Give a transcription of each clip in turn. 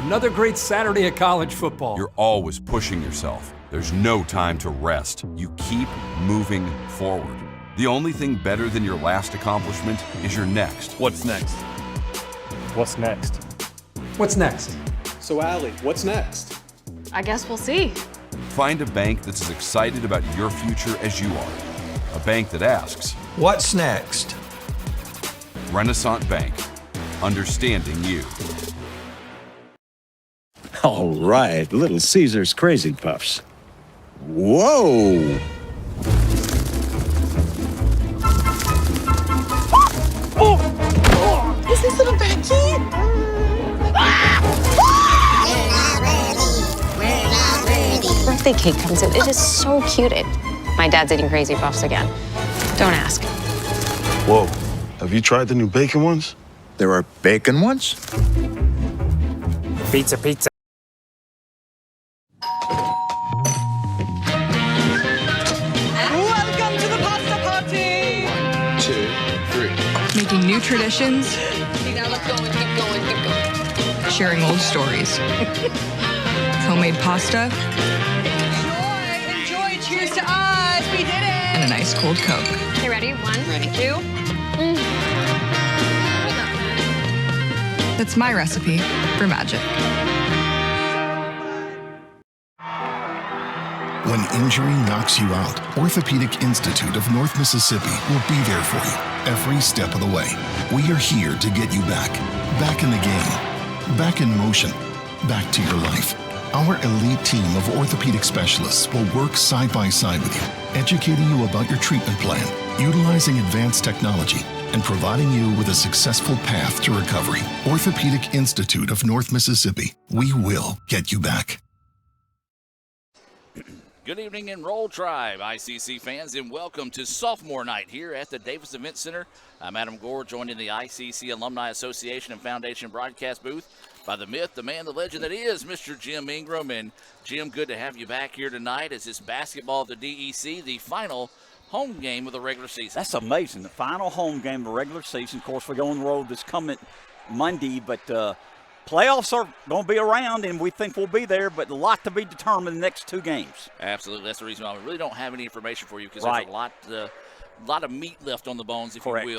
Another great Saturday of college football. You're always pushing yourself. There's no time to rest. You keep moving forward. The only thing better than your last accomplishment is your next. What's next? What's next? What's next? So, Allie, what's next? I guess we'll see. Find a bank that's as excited about your future as you are. A bank that asks, What's next? Renaissance Bank. Understanding you. All right, Little Caesar's Crazy Puffs. Whoa! Is this little Becky? Birthday cake comes in. It is so cute. My dad's eating Crazy Puffs again. Don't ask. Whoa. Have you tried the new bacon ones? There are bacon ones? Pizza, pizza. Welcome to the pasta party! 1, 2, 3. Making new traditions, Now let's go and keep going, keep going. sharing old stories. Homemade pasta Enjoy, cheers to us, we did it! and an ice cold Coke. Okay, ready? 1, Ready. 2. That's my recipe for magic. When injury knocks you out, Orthopedic Institute of North Mississippi will be there for you every step of the way. We are here to get you back in the game, back in motion, back to your life. Our elite team of orthopedic specialists will work side by side with you, educating you about your treatment plan, utilizing advanced technology, and providing you with a successful path to recovery. Orthopedic Institute of North Mississippi. We will get you back. Good evening, Enroll Tribe, ICC fans, and welcome to Sophomore Night here at the Davis Event Center. I'm Adam Gore, joined in the ICC Alumni Association and Foundation broadcast booth by the myth, the man, the legend that is Mr. Jim Ingram. And Jim, good to have you back here tonight as this basketball of the DEC, the final home game of the regular season. That's amazing. The final home game of the regular season. Of course, we go on the road this coming Monday, but playoffs are going to be around, and we think we'll be there, but a lot to be determined in the next 2 games. Absolutely. That's the reason why we really don't have any information for you, because Right. there's a lot of meat left on the bones, if Correct. you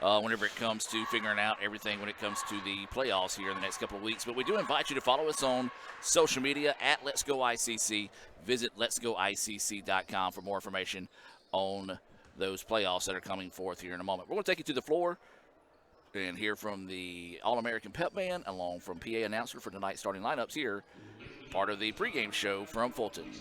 will, whenever it comes to figuring out everything when it comes to the playoffs here in the next couple of weeks. But we do invite you to follow us on social media at Let's Go ICC. Visit letsgoicc.com for more information on those playoffs that are coming forth here in a moment. We're going to take you to the floor and hear from the All-American Pep Band, along from PA announcer for tonight's starting lineups here, part of the pregame show from Fulton.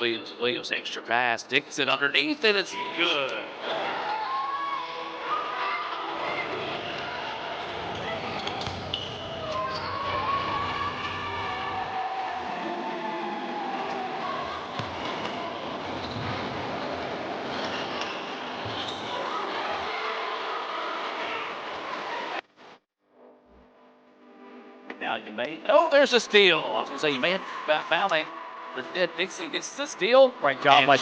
Williams extra pass. Dixon underneath, and it's good. Now you made. Oh, there's a steal. I was going to say, man, fouling. Dixon gets the steal. Great job by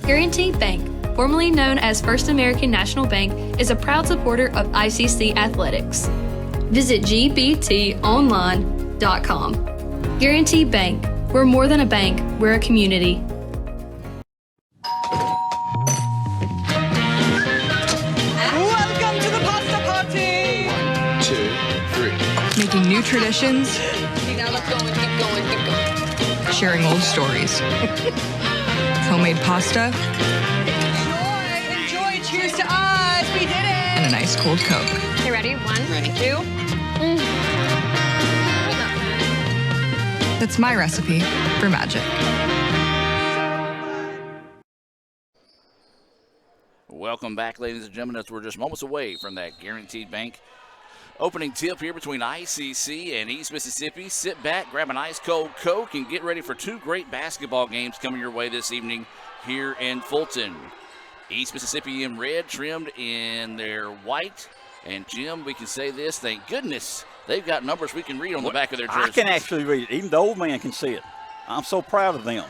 Guaranteed Bank, formerly known as First American National Bank, is a proud supporter of ICC Athletics. Visit gbtonline.com. Guaranteed Bank, we're more than a bank, we're a community. Welcome to the pasta party. 1, 2, 3. Making new traditions, Okay, now let's go and keep going, keep going. sharing old stories. Homemade pasta Enjoy. Cheers to us. We did it. and a nice cold Coke. Okay, ready? 1, 2. That's my recipe for magic. Welcome back, ladies and gentlemen, as we're just moments away from that Guaranteed Bank opening tip here between ICC and East Mississippi. Sit back, grab an ice cold Coke, and get ready for 2 great basketball games coming your way this evening here in Fulton. East Mississippi in red, trimmed in their white. And Jim, we can say this, thank goodness they've got numbers we can read on the back of their jerseys. I can actually read it. Even the old man can see it. I'm so proud of them.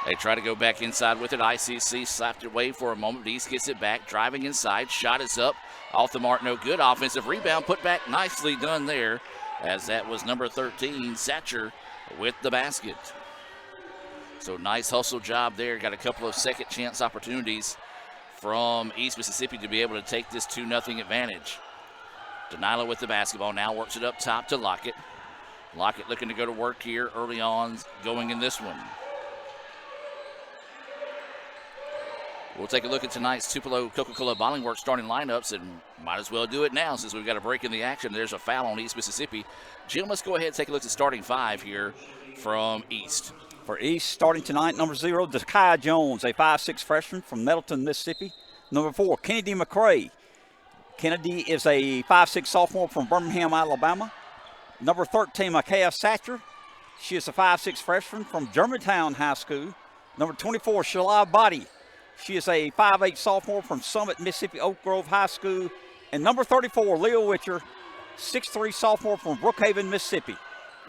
They try to go back inside with it. ICC slapped it away for a moment. East gets it back, driving inside. Shot is up. Off the mark, no good. Offensive rebound, put back, nicely done there, as that was number 13, Satcher, with the basket. So nice hustle job there. Got a couple of second chance opportunities from East Mississippi to be able to take this 2-0 advantage. Denila with the basketball now works it up top to Lockett. Lockett looking to go to work here early on, going in this one. We'll take a look at tonight's Tupelo Coca-Cola Bottling Works starting lineups, and might as well do it now since we've got a break in the action. There's a foul on East Mississippi. Jim, let's go ahead and take a look at starting 5 here from East. For East, starting tonight, number 0, Dekai Jones, a 5'6" freshman from Nettleton, Mississippi. Number 4, Kennedy McCray. Kennedy is a 5'6" sophomore from Birmingham, Alabama. Number 13, Micaiah Satcher. She is a 5'6" freshman from Germantown High School. Number 24, Shalai Body. She is a 5'8" sophomore from Summit, Mississippi Oak Grove High School. And number 34, Leo Witcher, 6'3" sophomore from Brookhaven, Mississippi.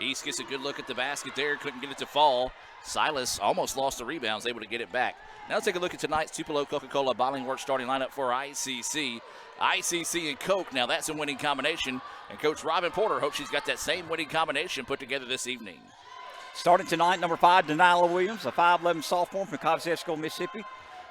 East gets a good look at the basket there, couldn't get it to fall. Silas almost lost the rebounds, able to get it back. Now let's take a look at tonight's Tupelo Coca-Cola Bottling Works starting lineup for ICC. ICC and Coke, now that's a winning combination. And Coach Robin Porter hopes she's got that same winning combination put together this evening. Starting tonight, number 5, Denila Williams, a 5'11" sophomore from Kosciuszko, Mississippi.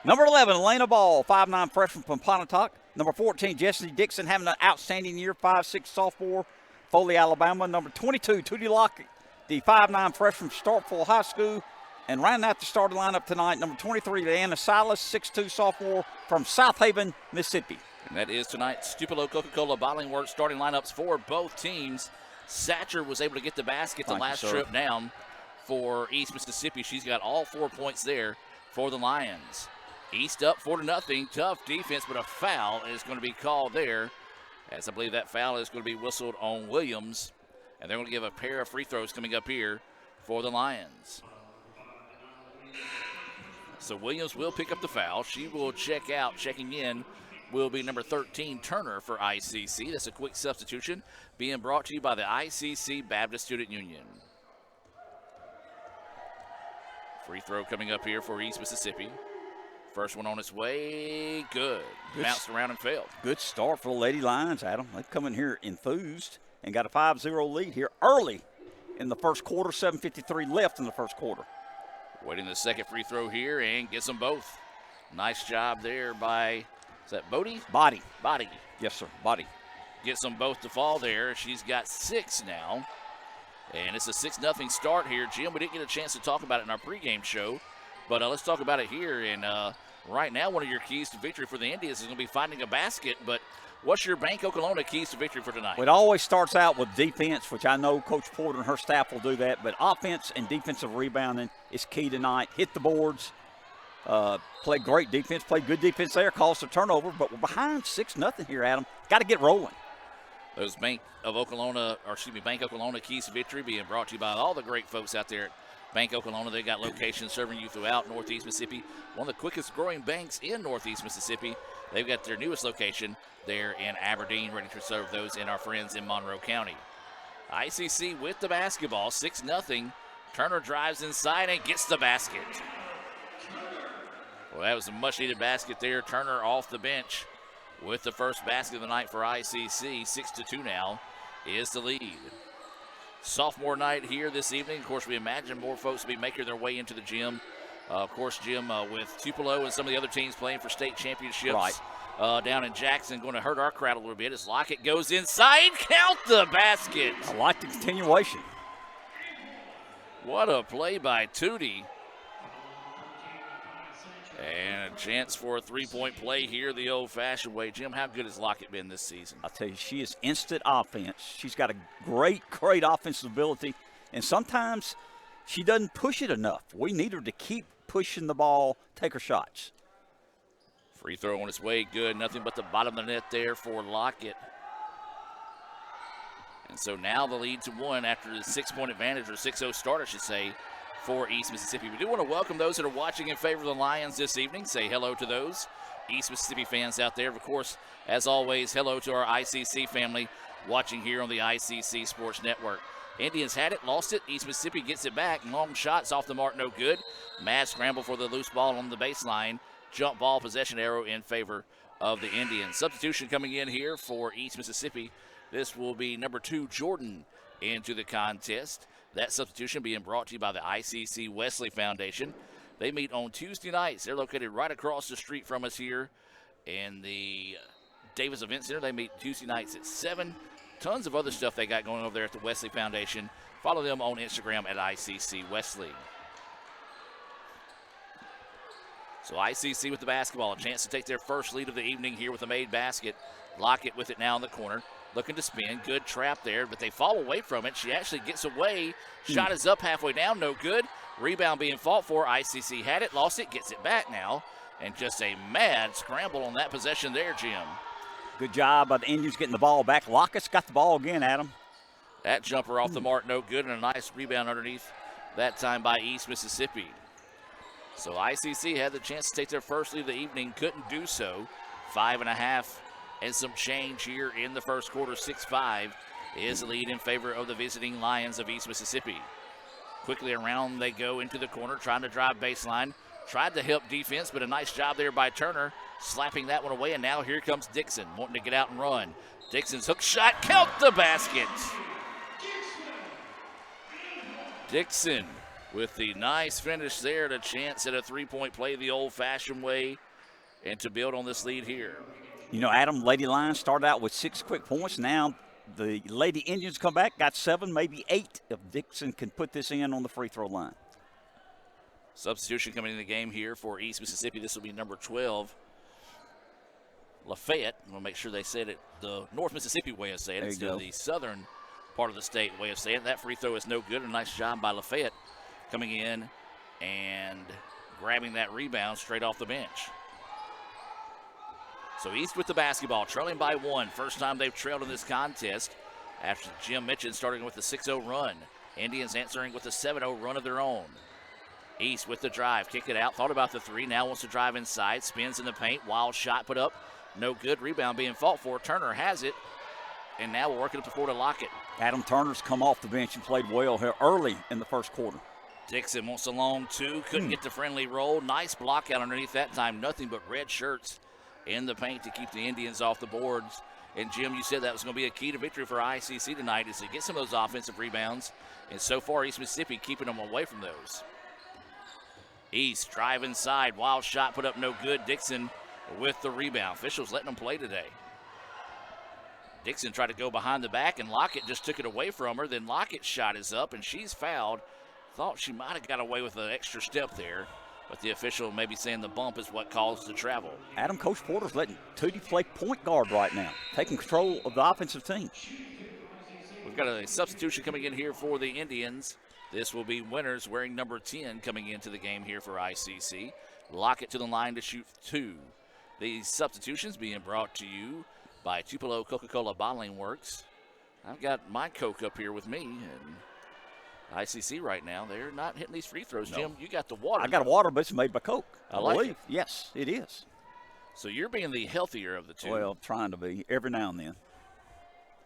Number 11, Elena Ball, 5'9" freshman from Pontotoc. Number 14, Jessie Dixon, having an outstanding year, 5'6" sophomore, Foley, Alabama. Number 22, Tootie Lockett, the 5'9" freshman from Starkville High School. And rounding out the starting lineup tonight, number 23, Leanna Silas, 6'2" sophomore from South Haven, Mississippi. And that is tonight's Tupelo Coca-Cola Bottling Works starting lineups for both teams. Satcher was able to get the basket the last trip down for East Mississippi. She's got all 4 points there for the Lions. East up 4-0. Tough defense, but a foul is going to be called there, as I believe that foul is going to be whistled on Williams. And they're going to give a pair of free throws coming up here for the Lions. So Williams will pick up the foul. She will check out. Checking in will be number 13, Turner, for ICC. That's a quick substitution being brought to you by the ICC Baptist Student Union. Free throw coming up here for East Mississippi. First one on its way. Good. Bounced around and failed. Good start for the Lady Lions, Adam. They've come in here enthused and got a 5-0 lead here early in the first quarter. 7:53 left in the first quarter. Waiting the second free throw here and gets them both. Nice job there by, is that Bodie? Body. Yes, sir, Body. Gets them both to fall there. She's got 6 now. And it's a 6-0 start here. Jim, we didn't get a chance to talk about it in our pregame show, but let's talk about it here. And right now, one of your keys to victory for the Indians is going to be finding a basket. But what's your Bank Oklahoma keys to victory for tonight? Well, it always starts out with defense, which I know Coach Porter and her staff will do that. But offense and defensive rebounding is key tonight. Hit the boards. Play great defense. Play good defense there. Caused a turnover. But we're behind 6-0 here, Adam. Got to get rolling. Those Bank Oklahoma keys to victory being brought to you by all the great folks out there at Bank Oklahoma. They got locations serving you throughout Northeast Mississippi. One of the quickest growing banks in Northeast Mississippi. They've got their newest location there in Aberdeen, ready to serve those in our friends in Monroe County. ICC with the basketball, 6-0. Turner drives inside and gets the basket. Well, that was a much-needed basket there. Turner off the bench with the first basket of the night for ICC. 6-2 now is the lead. Sophomore night here this evening. Of course, we imagine more folks will be making their way into the gym. Of course, Jim, with Tupelo and some of the other teams playing for state championships down in Jackson, going to hurt our crowd a little bit as Lockett goes inside. Count the basket. I like the continuation. What a play by Tootie. And a chance for a three-point play here the old-fashioned way. Jim, how good has Lockett been this season? I'll tell you, she is instant offense. She's got a great offensive ability, and sometimes she doesn't push it enough. We need her to keep pushing the ball, take her shots. Free throw on its way, good. Nothing but the bottom of the net there for Lockett. And so now the lead to 1 after the 6-point advantage, or 6-0 start, I should say, for East Mississippi. We do want to welcome those that are watching in favor of the Lions this evening. Say hello to those East Mississippi fans out there. Of course, as always, hello to our ICC family watching here on the ICC Sports Network. Indians had it, lost it. East Mississippi gets it back. Long shots off the mark, no good. Mad scramble for the loose ball on the baseline. Jump ball possession arrow in favor of the Indians. Substitution coming in here for East Mississippi. This will be number 2, Jordan, into the contest. That substitution being brought to you by the ICC Wesley Foundation. They meet on Tuesday nights. They're located right across the street from us here in the Davis Event Center. They meet Tuesday nights at 7. Tons of other stuff they got going over there at the Wesley Foundation. Follow them on Instagram at ICC Wesley. So ICC with the basketball. A chance to take their first lead of the evening here with a made basket. Lockett with it now in the corner. Looking to spin. Good trap there, but they fall away from it. She actually gets away. Shot is up halfway down. No good. Rebound being fought for. ICC had it, lost it, gets it back now. And just a mad scramble on that possession there, Jim. Good job by the Indians getting the ball back. Lockett's got the ball again, Adam. That jumper off the mark, no good, and a nice rebound underneath, that time by East Mississippi. So ICC had the chance to take their first lead of the evening, couldn't do so. 5.5 and some change here in the first quarter. 6-5 is the lead in favor of the visiting Lions of East Mississippi. Quickly around they go into the corner, trying to drive baseline. Tried to help defense, but a nice job there by Turner, slapping that one away, and now here comes Dixon, wanting to get out and run. Dixon's hook shot, count the basket. Dixon with the nice finish there, and a chance at a three-point play the old-fashioned way, and to build on this lead here. You know, Adam, Lady Lions started out with 6 quick points. Now the Lady Indians come back, got 7, maybe 8 if Dixon can put this in on the free throw line. Substitution coming in the game here for East Mississippi. This will be number 12. Lafayette. I'm going to make sure they said it the North Mississippi way of saying it instead of the southern part of the state way of saying it. That free throw is no good. A nice job by Lafayette coming in and grabbing that rebound straight off the bench. So East with the basketball, trailing by 1. First time they've trailed in this contest after Jim mentioned starting with a 6-0 run. Indians answering with a 7-0 run of their own. East with the drive, kick it out, thought about the 3, now wants to drive inside, spins in the paint, wild shot put up, no good, rebound being fought for. Turner has it, and now we're working up the floor to Lockett. Adam Turner's come off the bench and played well here early in the first quarter. Dixon wants a long 2, couldn't get the friendly roll. Nice block out underneath that time, nothing but red shirts in the paint to keep the Indians off the boards. And Jim, you said that was going to be a key to victory for ICC tonight, is to get some of those offensive rebounds. And so far, East Mississippi keeping them away from those. East drive inside, wild shot put up no good. Dixon with the rebound. Officials letting them play today. Dixon tried to go behind the back, and Lockett just took it away from her. Then Lockett's shot is up, and she's fouled. Thought she might have got away with an extra step there, but the official maybe saying the bump is what caused the travel. Adam, Coach Porter's letting Tootie play point guard right now, taking control of the offensive team. We've got a substitution coming in here for the Indians. This will be Winters wearing number 10 coming into the game here for ICC. Lockett to the line to shoot 2. These substitutions being brought to you by Tupelo Coca-Cola Bottling Works. I've got my Coke up here with me, and ICC right now, they're not hitting these free throws. No. Jim, you got the water. I got a water, but it's made by Coke. I like believe. It. Yes, it is. So you're being the healthier of the two. Well, trying to be every now and then.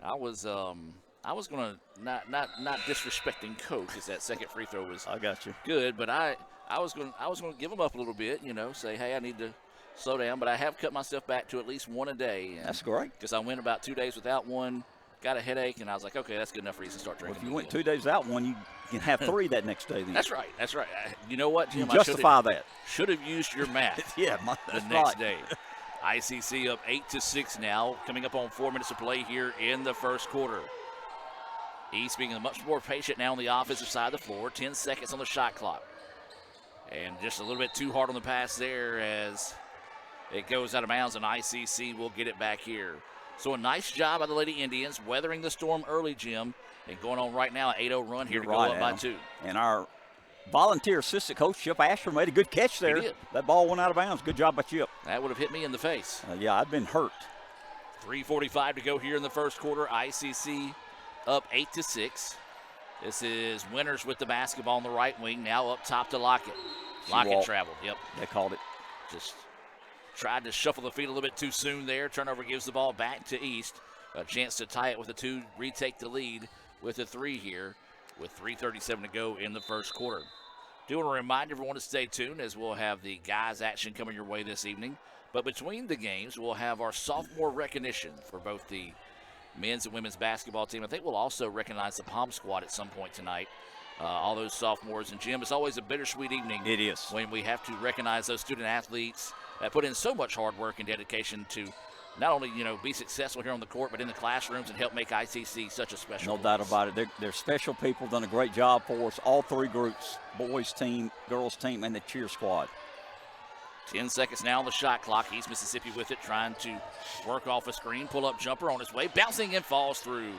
I was going to not disrespecting Coke, because that second free throw was I got you good, but I was going to give them up a little bit, say, hey, I need to slow down, but I have cut myself back to at least one a day. That's great. Because I went about 2 days without one, got a headache, and I was like, okay, that's good enough for you to start drinking. Well, if you went 2 days without one, you can have 3 that next day. Then. That's right. You know what, Jim? You justify that. Should have used your math. Yeah, the next day. ICC up 8-6 now, coming up on 4 minutes of play here in the first quarter. East being much more patient now on the offensive side of the floor. 10 seconds on the shot clock. And just a little bit too hard on the pass there as it goes out of bounds, and ICC will get it back here. So a nice job by the Lady Indians, weathering the storm early, Jim, and going on right now an 8-0 run here to go up by 2. And our volunteer assistant coach, Chip Asher, made a good catch there. He did. That ball went out of bounds. Good job by Chip. That would have hit me in the face. Yeah, I'd been hurt. 3:45 to go here in the first quarter. ICC up 8-6. This is Winters with the basketball on the right wing. Now up top to Lockett. Lockett traveled. Yep. They called it. Just tried to shuffle the feet a little bit too soon there. Turnover gives the ball back to East. A chance to tie it with a 2, retake the lead with a 3 here with 3:37 to go in the first quarter. Do want to remind everyone to stay tuned as we'll have the guys action coming your way this evening. But between the games, we'll have our sophomore recognition for both the men's and women's basketball team. I think we'll also recognize the Palm squad at some point tonight. All those sophomores. And, Jim, it's always a bittersweet evening. It is. When we have to recognize those student athletes that put in so much hard work and dedication to not only, be successful here on the court, but in the classrooms and help make ICC such a special No doubt about it. They're special people, done a great job for us. All 3 groups, boys team, girls team, and the cheer squad. 10 seconds now on the shot clock. East Mississippi with it, trying to work off a screen. Pull-up jumper on his way. Bouncing and falls through.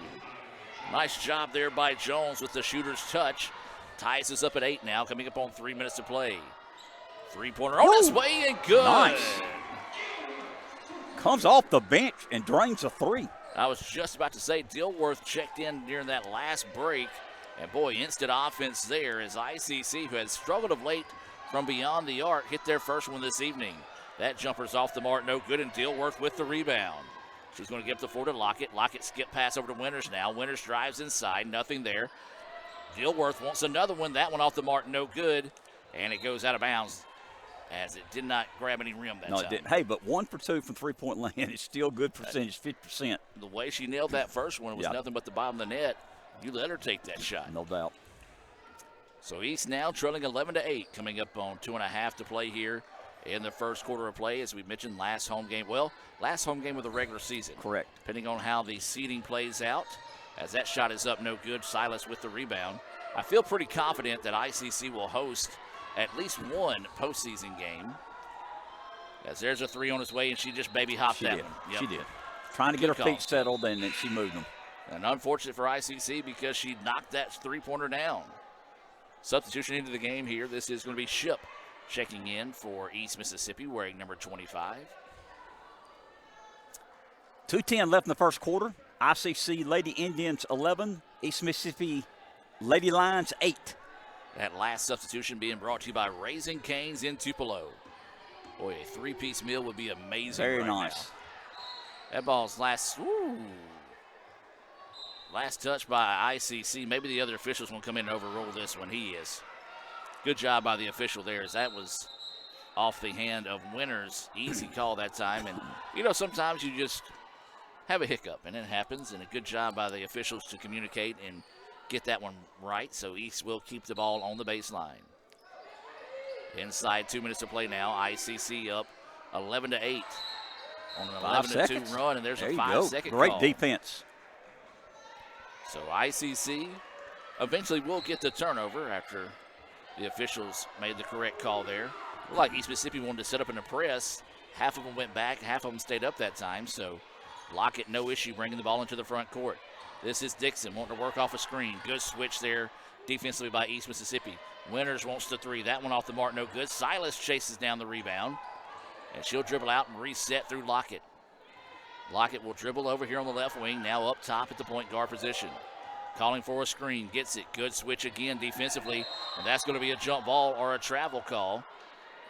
Nice job there by Jones with the shooter's touch. Ties us up at 8 now, coming up on 3 minutes to play. Three-pointer on his way and good. Nice. Comes off the bench and drains a 3. I was just about to say Dilworth checked in during that last break. And, boy, instant offense there as ICC, who has struggled of late from beyond the arc, hit their first one this evening. That jumper's off the mark, no good, and Dilworth with the rebound. She's going to give the floor to Lockett. Lockett skip pass over to Winters now. Winters drives inside, nothing there. Dilworth wants another one. That one off the mark, no good. And it goes out of bounds as it did not grab any rim that time. No, it didn't. Hey, but 1 for 2 from three-point land is still good percentage, 50%. The way she nailed that first one was nothing but the bottom of the net. You let her take that shot. No doubt. So East now trailing 11-8, coming up on 2.5 to play here in the first quarter of play. As we mentioned, last home game of the regular season. Correct. Depending on how the seeding plays out, as that shot is up, no good. Silas with the rebound. I feel pretty confident that ICC will host at least one postseason game. As there's a three on its way, and she just baby hopped She that did. one. Yep. She did. Trying to get Good her call. feet settled, and then she moved them. And unfortunate for ICC because she knocked that three-pointer down. Substitution into the game here. This is going to be Ship checking in for East Mississippi, wearing number 25. 2:10 left in the first quarter. ICC Lady Indians 11, East Mississippi Lady Lions 8. That last substitution being brought to you by Raising Cane's in Tupelo. Boy, a three-piece meal would be amazing. Very right nice. Now. That ball's last touch by ICC. Maybe the other officials won't come in and overrule this one. He is. Good job by the official there, as that was off the hand of Winters. Easy call that time. And, sometimes you just have a hiccup, and it happens. And a good job by the officials to communicate and get that one right. So East will keep the ball on the baseline. Inside 2 minutes to play now. ICC up 11-8 on an 11-2 run, and there's a 5-second call. Great defense. So ICC eventually will get the turnover after the officials made the correct call there. Looked like East Mississippi wanted to set up in the press. Half of them went back, half of them stayed up that time. So Lockett, no issue bringing the ball into the front court. This is Dixon wanting to work off a screen. Good switch there defensively by East Mississippi. Winters wants the three. That one off the mark, no good. Silas chases down the rebound. And she'll dribble out and reset through Lockett. Lockett will dribble over here on the left wing, now up top at the point guard position. Calling for a screen, gets it. Good switch again defensively, and that's going to be a jump ball or a travel call.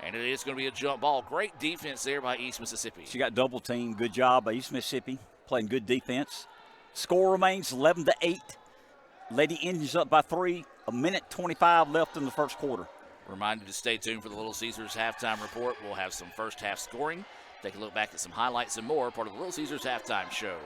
And it is going to be a jump ball. Great defense there by East Mississippi. She got double teamed. Good job by East Mississippi, playing good defense. Score remains 11-8. Lady Indians up by 3. 1:25 left in the first quarter. Reminder to stay tuned for the Little Caesars halftime report. We'll have some first half scoring. Take a look back at some highlights and more, part of the Little Caesars halftime show.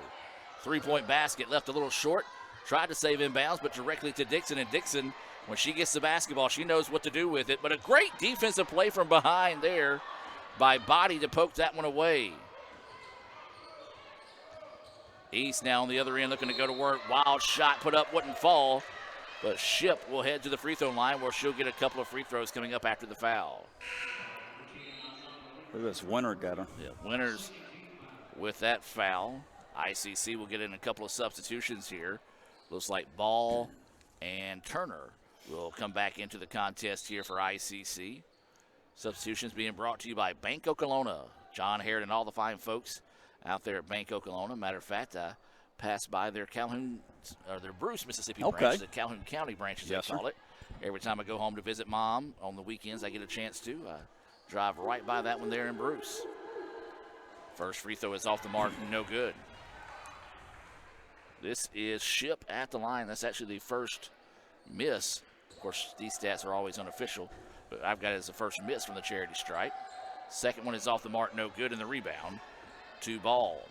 Three-point basket left a little short. Tried to save inbounds, but directly to Dixon. And Dixon, when she gets the basketball, she knows what to do with it. But a great defensive play from behind there by Body to poke that one away. East now on the other end looking to go to work. Wild shot put up, wouldn't fall. But Ship will head to the free throw line where she'll get a couple of free throws coming up after the foul. Look at this. Winter got her. Yeah, Winters with that foul. ICC will get in a couple of substitutions here. Looks like Ball and Turner will come back into the contest here for ICC. Substitutions being brought to you by Bank Okolona. John Harrod and all the fine folks out there at Bank Okolona. Matter of fact, I passed by their Calhoun, or their Bruce, Mississippi branch, the Calhoun County branch, as they call it. Every time I go home to visit Mom on the weekends, I get a chance to drive right by that one there in Bruce. First free throw is off the mark, no good. This is Ship at the line. That's actually the first miss. Of course, these stats are always unofficial, but I've got it as the first miss from the charity stripe. Second one is off the mark, no good, in the rebound to Ball.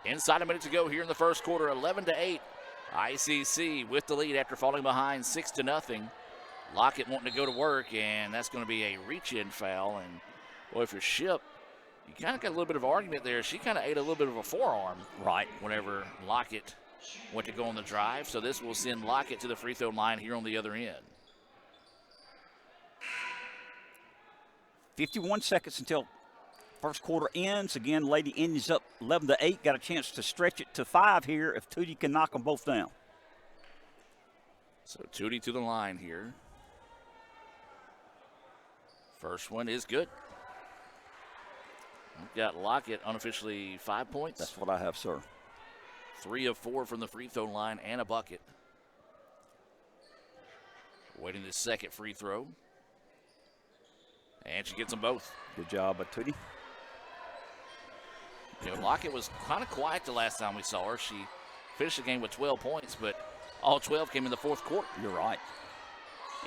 Inside a minute to go here in the first quarter, 11-8. ICC with the lead after falling behind 6-0. Lockett wanting to go to work, and that's going to be a reach-in foul. And boy, for Ship, you kind of got a little bit of argument there. She kind of ate a little bit of a forearm whenever Lockett went to go on the drive. So this will send Lockett to the free throw line here on the other end. 51 seconds until first quarter ends. Again, Lady Indians up 11-8. Got a chance to stretch it to 5 here if Tootie can knock them both down. So Tootie to the line here. First one is good. We've got Lockett unofficially 5 points. That's what I have, sir. 3 of 4 from the free throw line and a bucket. Waiting the second free throw. And she gets them both. Good job by Tootie. You know, Lockett was kind of quiet the last time we saw her. She finished the game with 12 points, but all 12 came in the fourth quarter. You're right.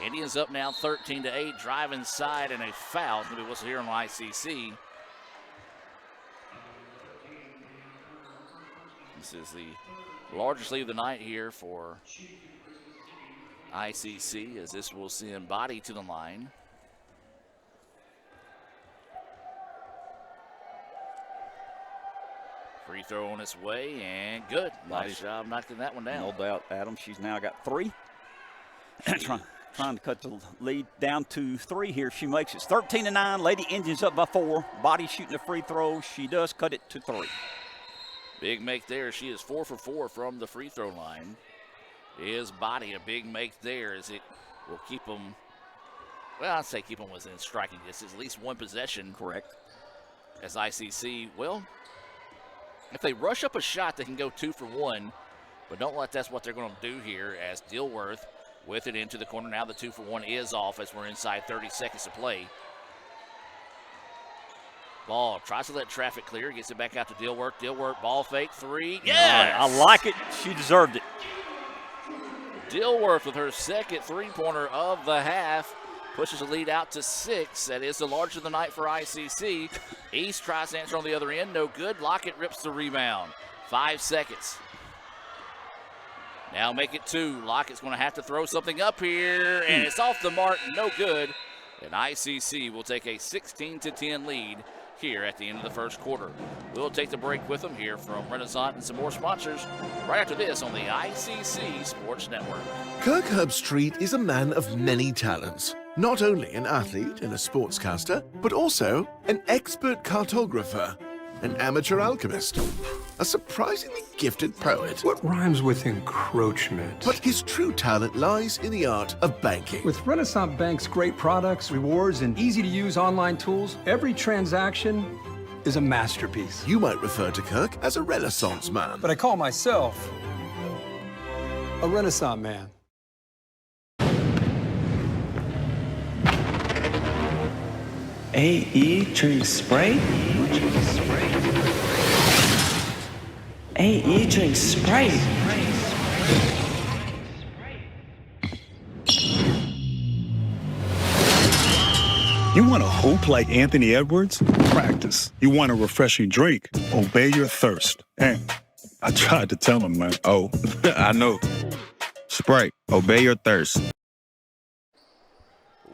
Indians up now 13-8, drive inside, and a foul. It's going to be whistled here on ICC. This is the largest lead of the night here for ICC, as this will send Body to the line. Free throw on its way, and good. Nice job knocking that one down. No doubt, Adam. She's now got 3. trying to cut the lead down to 3 here. She makes it 13-9. Lady Indians up by 4. Body shooting a free throw. She does cut it to 3. Big make there. She is 4 for 4 from the free throw line. Is Body a big make there as it will keep them, well, I'd say keep them within striking distance. At least one possession. Correct. As ICC, well, if they rush up a shot, they can go 2 for 1, but don't let that's what they're going to do here as Dilworth with it into the corner. Now the 2 for 1 is off as we're inside 30 seconds to play. Ball tries to let traffic clear, gets it back out to Dilworth. Dilworth, ball fake, 3. Yes! I like it. She deserved it. Dilworth with her second three-pointer of the half. Pushes the lead out to 6. That is the largest of the night for ICC. East tries to answer on the other end. No good. Lockett rips the rebound. 5 seconds. Now make it 2. Lockett's going to have to throw something up here, and it's off the mark. No good. And ICC will take a 16-10 lead here at the end of the first quarter. We'll take the break with them here from Renaissance and some more sponsors right after this on the ICC Sports Network. Kirk Herbstreit is a man of many talents. Not only an athlete and a sportscaster, but also an expert cartographer, an amateur alchemist, a surprisingly gifted poet. What rhymes with encroachment? But his true talent lies in the art of banking. With Renaissance Bank's great products, rewards, and easy-to-use online tools, every transaction is a masterpiece. You might refer to Kirk as a Renaissance man. But I call myself a Renaissance man. AE drink spray? AE drink spray. You want to hoop like Anthony Edwards? Practice. You want a refreshing drink? Obey your thirst. And I tried to tell him, man. Oh, I know. Sprite, obey your thirst.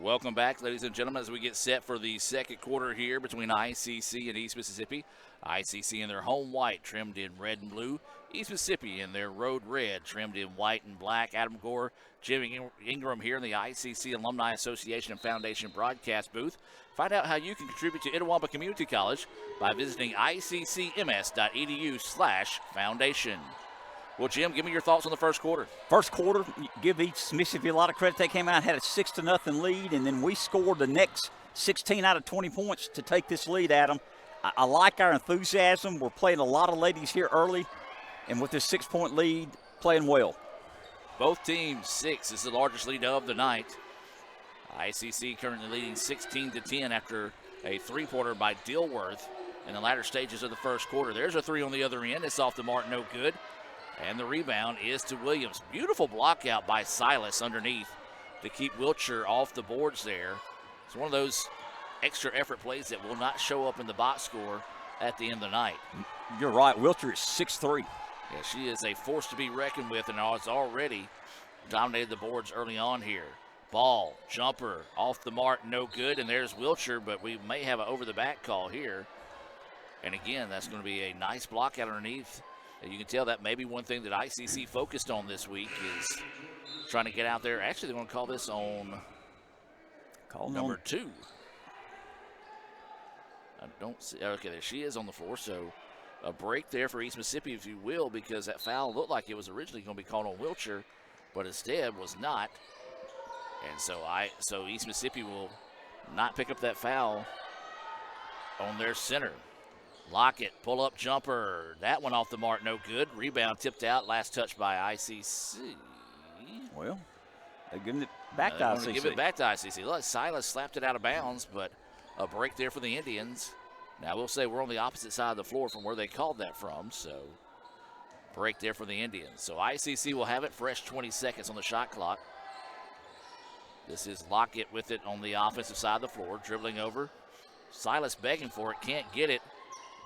Welcome back, ladies and gentlemen, as we get set for the second quarter here between ICC and East Mississippi. ICC in their home white, trimmed in red and blue. East Mississippi in their road red, trimmed in white and black. Adam Gore, Jimmy Ingram here in the ICC Alumni Association and Foundation broadcast booth. Find out how you can contribute to Itawamba Community College by visiting iccms.edu/foundation. Well, Jim, give me your thoughts on the first quarter. First quarter, give East Mississippi a lot of credit. They came out, had a 6-0 lead, and then we scored the next 16 out of 20 points to take this lead, Adam. I like our enthusiasm. We're playing a lot of ladies here early, and with this 6-point lead, playing well. Both teams 6 is the largest lead of the night. ICC currently leading 16-10 after a three-pointer by Dilworth in the latter stages of the first quarter. There's a 3 on the other end. It's off the mark, no good. And the rebound is to Williams. Beautiful block out by Silas underneath to keep Wiltshire off the boards there. It's one of those extra effort plays that will not show up in the box score at the end of the night. You're right. Wiltshire is 6'3". Yeah, she is a force to be reckoned with and has already dominated the boards early on here. Ball, jumper, off the mark, no good. And there's Wiltshire, but we may have an over-the-back call here. And again, that's going to be a nice block out underneath. You can tell that maybe one thing that ICC focused on this week is trying to get out there. Actually, they're going to call this on number 2. I don't see. Okay, there she is on the floor. So a break there for East Mississippi, if you will, because that foul looked like it was originally going to be called on Wiltshire, but instead was not. And so East Mississippi will not pick up that foul on their center. Lockett, pull-up jumper. That one off the mark, no good. Rebound tipped out. Last touch by ICC. Well, they're giving it back to ICC. Give it back to ICC. Look, Silas slapped it out of bounds, but a break there for the Indians. Now, we'll say we're on the opposite side of the floor from where they called that from, so break there for the Indians. So ICC will have it. Fresh 20 seconds on the shot clock. This is Lockett with it on the offensive side of the floor, dribbling over. Silas begging for it, can't get it.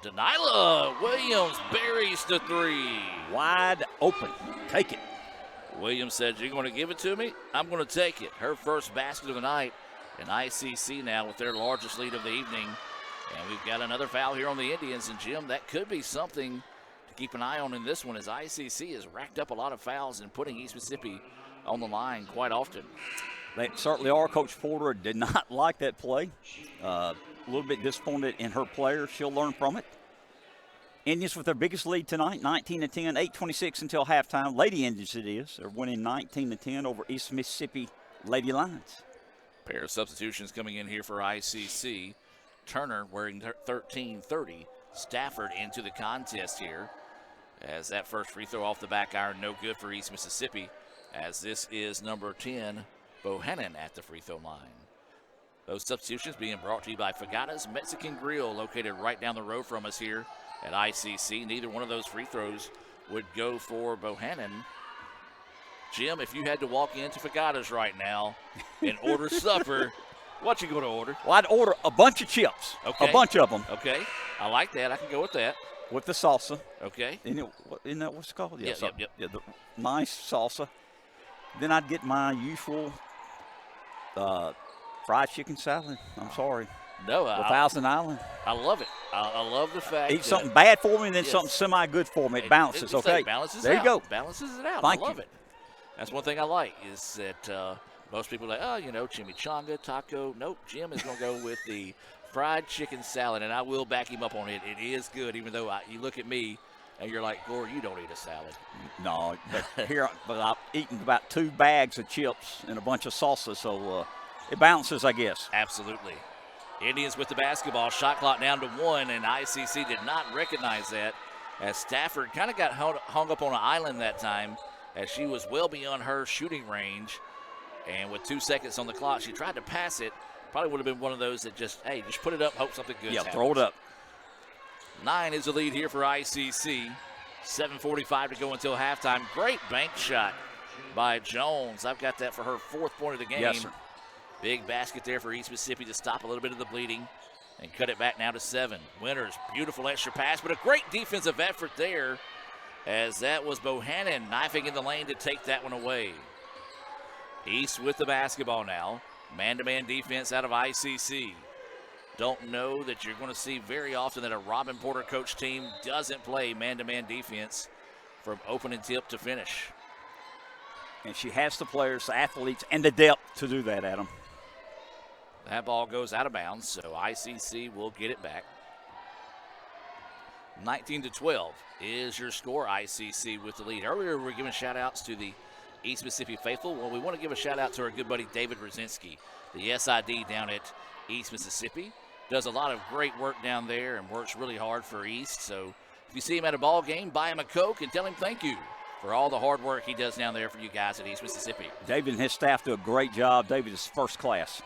Denilah Williams buries the 3. Wide open. Take it. Williams said, "You're going to give it to me? I'm going to take it." Her first basket of the night. And ICC now with their largest lead of the evening. And we've got another foul here on the Indians. And, Jim, that could be something to keep an eye on in this one, as ICC has racked up a lot of fouls and putting East Mississippi on the line quite often. They certainly are. Coach Porter did not like that play. A little bit disappointed in her player. She'll learn from it. Indians with their biggest lead tonight, 19-10, 8:26 until halftime. Lady Indians it is. They're winning 19-10 over East Mississippi Lady Lions. Pair of substitutions coming in here for ICC. Turner wearing 13-30. Stafford into the contest here. As that first free throw off the back iron, no good for East Mississippi. As this is number 10, Bohannon at the free throw line. Those substitutions being brought to you by Fagata's Mexican Grill, located right down the road from us here at ICC. Neither one of those free throws would go for Bohannon. Jim, if you had to walk into Fagata's right now and order supper, what you going to order? Well, I'd order a bunch of chips. Okay. A bunch of them. Okay. I like that. I can go with that. With the salsa. Okay. Isn't that what's it called? Yep. Yeah, the nice salsa. Then I'd get my usual fried chicken salad. I'm sorry. No, with Thousand Island. I love it. I love the fact. Eat something bad for me and then something semi-good for me. It balances, okay? Balances there out. you go. Balances it out. Thank I love you. it. That's one thing I like is that most people are like, oh, chimichanga, taco. Nope, Jim is going to go with the fried chicken salad, and I will back him up on it. It is good, even though you look at me and you're like, Gore, you don't eat a salad. No, but I've eaten about 2 bags of chips and a bunch of salsa, so it balances, I guess. Absolutely. Indians with the basketball, shot clock down to 1, and ICC did not recognize that as Stafford kind of got hung up on an island that time as she was well beyond her shooting range. And with 2 seconds on the clock, she tried to pass it. Probably would have been one of those that just put it up, hope something good happens. Throw it up. 9 is the lead here for ICC. 7:45 to go until halftime. Great bank shot by Jones. I've got that for her 4th point of the game. Yes, sir. Big basket there for East Mississippi to stop a little bit of the bleeding and cut it back now to 7. Winters, beautiful extra pass, but a great defensive effort there as that was Bohannon knifing in the lane to take that one away. East with the basketball now. Man-to-man defense out of ICC. Don't know that you're going to see very often that a Robin Porter coach team doesn't play man-to-man defense from opening tip to finish. And she has the players, the athletes, and the depth to do that, Adam. That ball goes out of bounds, so ICC will get it back. 19-12 is your score. ICC with the lead. Earlier, we were giving shout-outs to the East Mississippi faithful. Well, we want to give a shout-out to our good buddy David Rosinski, the SID down at East Mississippi. Does a lot of great work down there and works really hard for East. So if you see him at a ball game, buy him a Coke and tell him thank you for all the hard work he does down there for you guys at East Mississippi. David and his staff do a great job. David is first class.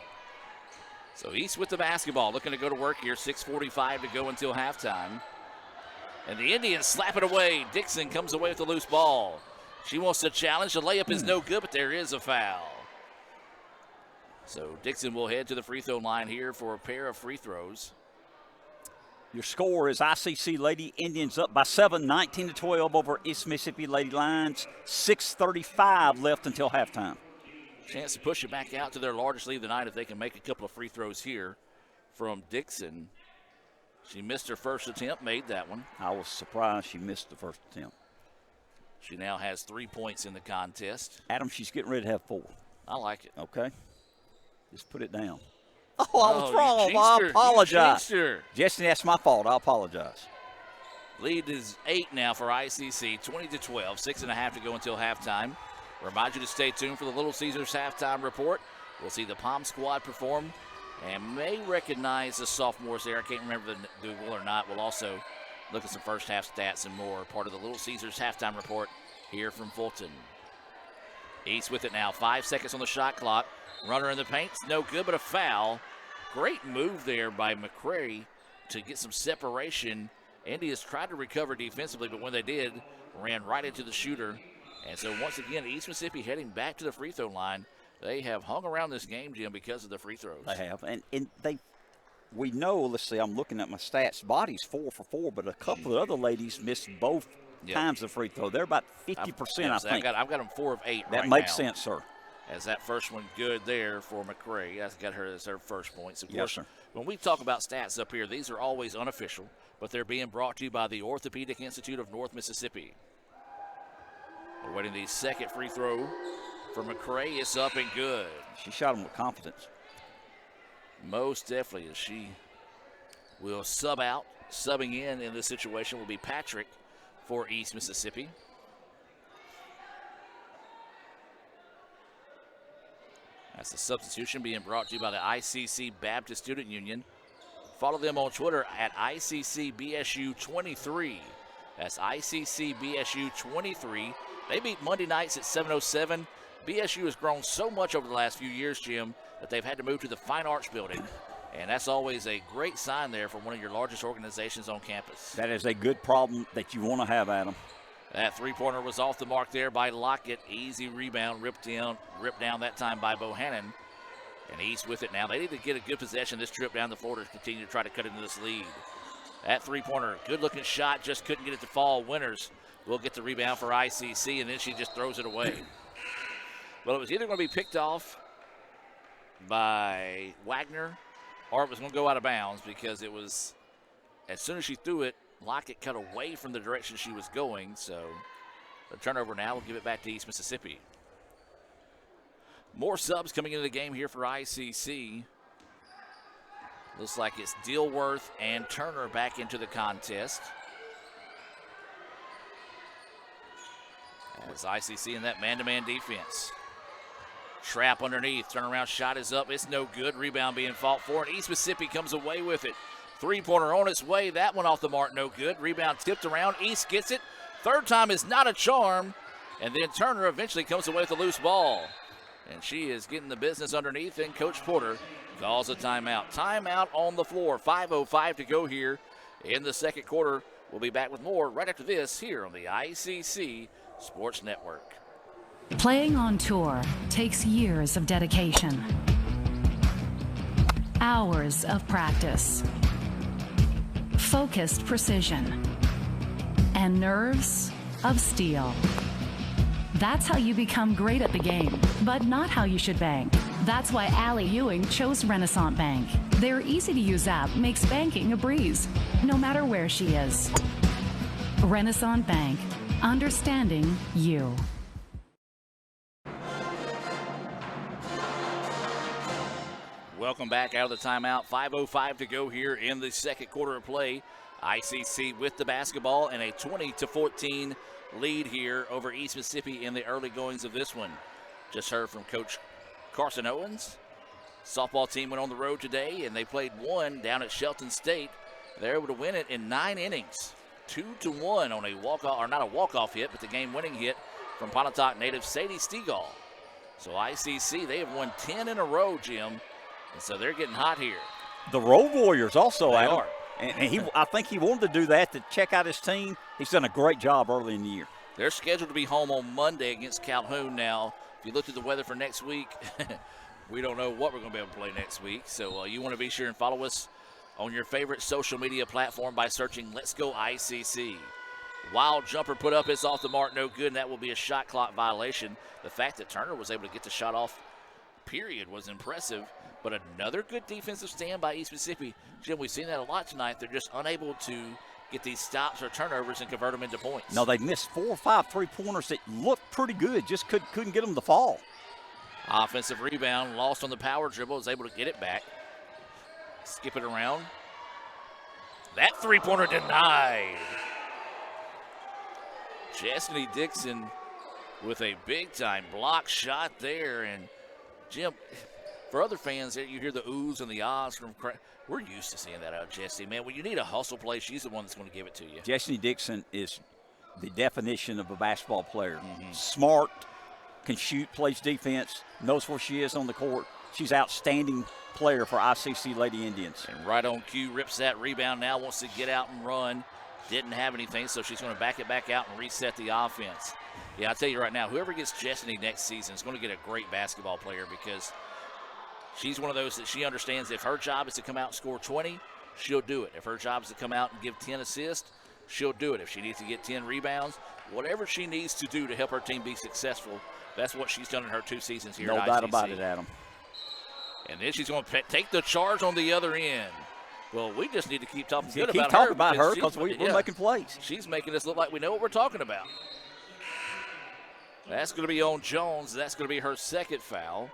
So East with the basketball, looking to go to work here. 6:45 to go until halftime. And the Indians slap it away. Dixon comes away with the loose ball. She wants to challenge. The layup is no good, but there is a foul. So Dixon will head to the free throw line here for a pair of free throws. Your score is ICC Lady Indians up by 7, 19-12 over East Mississippi Lady Lions. 6:35 left until halftime. Chance to push it back out to their largest lead of the night if they can make a couple of free throws here from Dixon. She missed her first attempt, made that one. I was surprised she missed the first attempt. She now has 3 points in the contest. Adam, she's getting ready to have 4. I like it. Okay. Just put it down. Oh, I was wrong. I apologize. Jesse, that's my fault. I apologize. Lead is 8 now for ICC, 20-12, 6.5 to go until halftime. Remind you to stay tuned for the Little Caesars halftime report. We'll see the Palm squad perform and may recognize the sophomores there. I can't remember if they will or not. We'll also look at some first half stats and more. Part of the Little Caesars halftime report here from Fulton. East with it now. 5 seconds on the shot clock. Runner in the paint. No good, but a foul. Great move there by McCray to get some separation. Indians tried to recover defensively, but when they did, ran right into the shooter. And so once again, East Mississippi heading back to the free throw line. They have hung around this game, Jim, because of the free throws. They have. And we know, let's see, I'm looking at my stats. Body's 4 for 4, but a couple of other ladies missed both times the free throw. They're about 50%, I think. I've got them 4 of 8 that right makes now. sense, sir. As that first one good there for McCray. That's got her as her first points. Of Yes, course, sir. when we talk about stats up here, these are always unofficial, but they're being brought to you by the Orthopedic Institute of North Mississippi. We're waiting the second free throw for McCray is up and good. She shot him with confidence. Most definitely, as she will sub out. Subbing in this situation will be Patrick for East Mississippi. That's the substitution being brought to you by the ICC Baptist Student Union. Follow them on Twitter at ICCBSU23. That's ICCBSU23. They meet Monday nights at 7:07. BSU has grown so much over the last few years, Jim, that they've had to move to the Fine Arts Building. And that's always a great sign there for one of your largest organizations on campus. That is a good problem that you want to have, Adam. That three-pointer was off the mark there by Lockett. Easy rebound, ripped down that time by Bohannon. And East with it now. They need to get a good possession this trip down the floor to continue to try to cut into this lead. That three-pointer, good-looking shot, just couldn't get it to fall. Winters will get the rebound for ICC, and then she just throws it away. Well, it was either going to be picked off by Wagner or it was going to go out of bounds because it was, as soon as she threw it, Lockett cut away from the direction she was going. So the turnover now will give it back to East Mississippi. More subs coming into the game here for ICC. Looks like it's Dilworth and Turner back into the contest. As ICC in that man-to-man defense. Trap underneath, turnaround shot is up, it's no good. Rebound being fought for, and East Mississippi comes away with it. Three-pointer on its way, that one off the mark, no good. Rebound tipped around, East gets it. Third time is not a charm, and then Turner eventually comes away with a loose ball. And she is getting the business underneath, and Coach Porter calls a timeout. Timeout on the floor, 5:05 to go here in the second quarter. We'll be back with more right after this here on the ICC Sports Network. Playing on tour takes years of dedication, hours of practice, focused precision, and nerves of steel. That's how you become great at the game, but not how you should bank. That's why Allie Ewing chose Renaissance Bank. Their easy-to-use app makes banking a breeze, no matter where she is. Renaissance Bank, understanding you. Welcome back out of the timeout. 5:05 to go here in the second quarter of play. ICC with the basketball and a 20-14 lead here over East Mississippi in the early goings of this one. Just heard from Coach Carson Owens. Softball team went on the road today, and they played one down at Shelton State. They're able to win it in 9 innings. 2-1 on a walk-off, or not a walk-off hit, but the game-winning hit from Pontotoc native Sadie Stegall. So ICC, they have won 10 in a row, Jim. And so they're getting hot here. The Road Warriors also, They Adam. are. And I think he wanted to do that to check out his team. He's done a great job early in the year. They're scheduled to be home on Monday against Calhoun. Now, if you looked at the weather for next week, we don't know what we're going to be able to play next week. So you want to be sure and follow us on your favorite social media platform by searching Let's Go ICC. Wild jumper put up, it's off the mark, no good, and that will be a shot clock violation. The fact that Turner was able to get the shot off, period, was impressive. But another good defensive stand by East Mississippi. Jim, we've seen that a lot tonight. They're just unable to get these stops or turnovers and convert them into points. No, they missed 4 or 5 three-pointers that looked pretty good, just couldn't get them to fall. Offensive rebound, lost on the power dribble, is able to get it back. Skip it around. That three-pointer denied. Chastity Dixon with a big-time block shot there. And, Jim, for other fans, you hear the oohs and the ahs from we're used to seeing that out of Chastity. Man, when you need a hustle play, she's the one that's going to give it to you. Chastity Dixon is the definition of a basketball player. Smart, can shoot, plays defense, knows where she is on the court. She's an outstanding player for ICC Lady Indians. And right on cue, rips that rebound now, wants to get out and run. Didn't have anything, so she's going to back it back out and reset the offense. Yeah, I'll tell you right now, whoever gets Chastity next season is going to get a great basketball player because she's one of those that she understands if her job is to come out and score 20, she'll do it. If her job is to come out and give 10 assists, she'll do it. If she needs to get 10 rebounds, whatever she needs to do to help her team be successful, that's what she's done in her 2 seasons here at ICC. No doubt about it, Adam. And then she's going to take the charge on the other end. Well, we just need to keep talking good keep about talking her. about her because we're making plays. She's making us look like we know what we're talking about. That's going to be on Jones. That's going to be her second foul.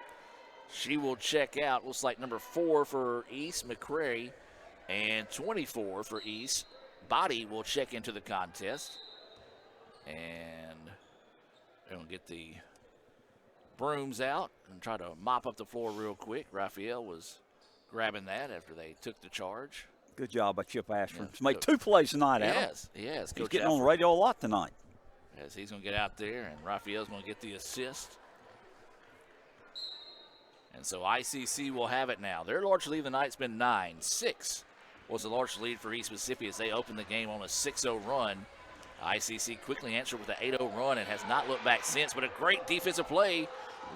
She will check out. Looks like number 4 for East, McCray, and 24 for East. Body will check into the contest. And they're going to get the brooms out and try to mop up the floor real quick. Raphael was grabbing that after they took the charge. Good job by Chip Ashford. Yeah. He's made 2 plays tonight, Adam. Yes. He's getting on the radio a lot tonight. As he's going to get out there, and Raphael's going to get the assist. And so ICC will have it now. Their large lead of the night's been 9-6 was the large lead for East Mississippi as they opened the game on a 6-0 run. ICC quickly answered with an 8-0 run and has not looked back since, but a great defensive play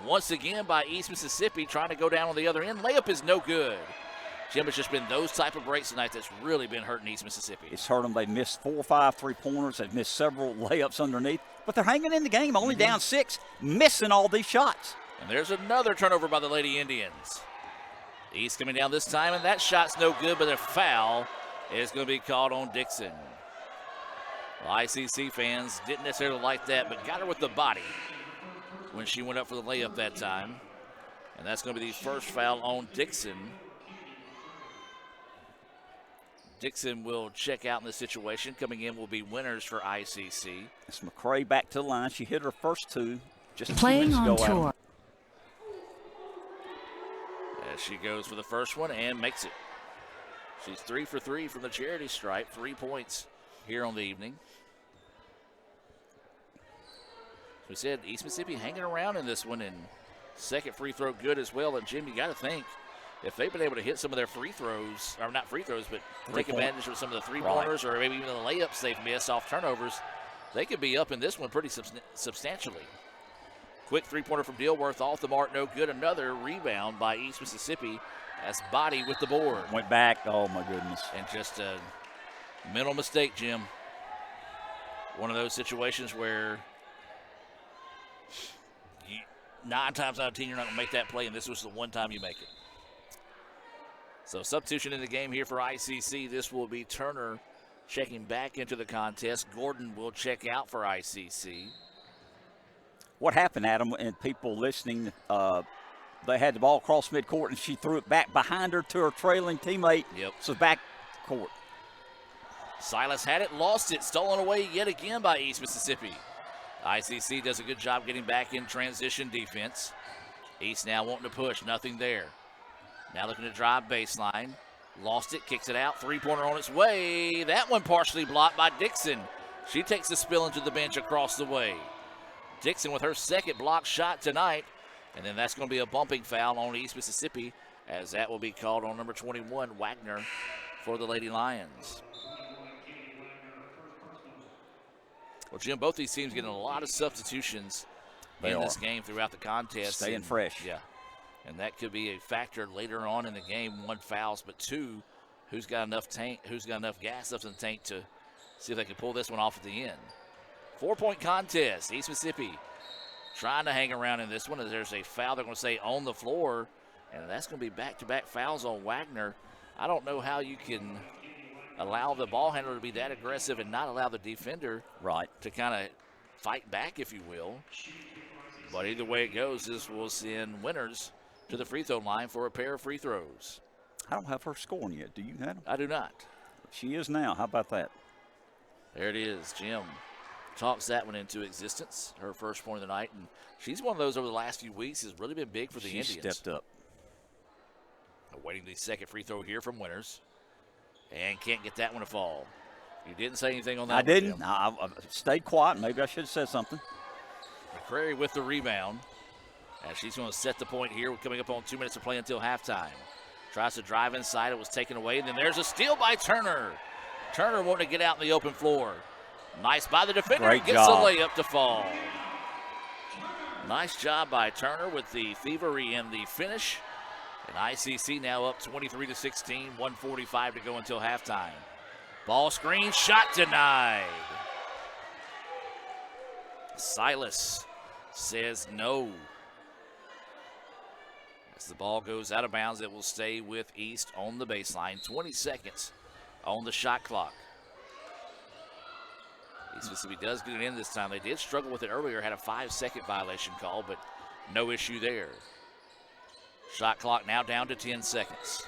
once again by East Mississippi trying to go down on the other end. Layup is no good. Jim, it's just been those type of breaks tonight that's really been hurting East Mississippi. It's hurt them. They missed 4 or 5 3-pointers. They've missed several layups underneath, but they're hanging in the game, only down 6, missing all these shots. And there's another turnover by the Lady Indians. East coming down this time, and that shot's no good, but a foul is going to be called on Dixon. Well, ICC fans didn't necessarily like that, but got her with the body when she went up for the layup that time. And that's going to be the first foul on Dixon. Dixon will check out in this situation. Coming in will be Winners for ICC. It's McCray back to the line. She hit her first 2 just a few Playing minutes on ago. tour. As she goes for the first one and makes it. She's 3 for 3 from the charity stripe. 3 points here on the evening. We said East Mississippi hanging around in this one, and second free throw good as well. And Jim, you got to think, if they've been able to hit some of their free throws, or not free throws, but take advantage of some of the three-pointers or maybe even the layups they've missed off turnovers, they could be up in this one pretty substantially. Quick three-pointer from Dilworth off the mark, no good. Another rebound by East Mississippi as Body with the board. Went back, oh my goodness. And just a mental mistake, Jim. One of those situations where 9 times out of 10 you're not going to make that play, and this was the one time you make it. So substitution in the game here for ICC. This will be Turner checking back into the contest. Gordon will check out for ICC. What happened, Adam, and people listening, they had the ball across midcourt, and she threw it back behind her to her trailing teammate. Yep. So back court. Silas had it, lost it, stolen away yet again by East Mississippi. ICC does a good job getting back in transition defense. East now wanting to push, nothing there. Now looking to drive baseline. Lost it, kicks it out, three-pointer on its way. That one partially blocked by Dixon. She takes the spill into the bench across the way. Dixon with her second block shot tonight. And then that's going to be a bumping foul on East Mississippi, as that will be called on number 21, Wagner, for the Lady Lions. Well, Jim, both these teams getting a lot of substitutions in this game throughout the contest. Staying fresh. Yeah. And that could be a factor later on in the game. 1 fouls, but 2, who's got enough gas left in the tank to see if they can pull this one off at the end. 4-point contest. East Mississippi trying to hang around in this one. There's a foul they're going to say on the floor, and that's going to be back-to-back fouls on Wagner. I don't know how you can allow the ball handler to be that aggressive and not allow the defender to kind of fight back, if you will. But either way it goes, this will send Winners to the free throw line for a pair of free throws. I don't have her scoring yet. Do you, Adam? I do not. She is now. How about that? There it is. Jim talks that one into existence, her first point of the night. And she's one of those over the last few weeks has really been big for the Indians. She stepped up. Awaiting the second free throw here from Winners. And can't get that one to fall. You didn't say anything on that I one, didn't. Jim. I stayed quiet. Maybe I should have said something. McCrary with the rebound. As she's going to set the point here. We're coming up on 2 minutes of play until halftime. Tries to drive inside. It was taken away. And then there's a steal by Turner. Turner wanting to get out in the open floor. Nice by the defender. Great Gets job. the layup to fall. Nice job by Turner with the thievery and the finish. And ICC now up 23-16. 1:45 to go until halftime. Ball screen. Shot denied. Silas says no. As the ball goes out of bounds, it will stay with East on the baseline. 20 seconds on the shot clock. East Mississippi does get it in this time. They did struggle with it earlier, had a 5-second violation call, but no issue there. Shot clock now down to 10 seconds.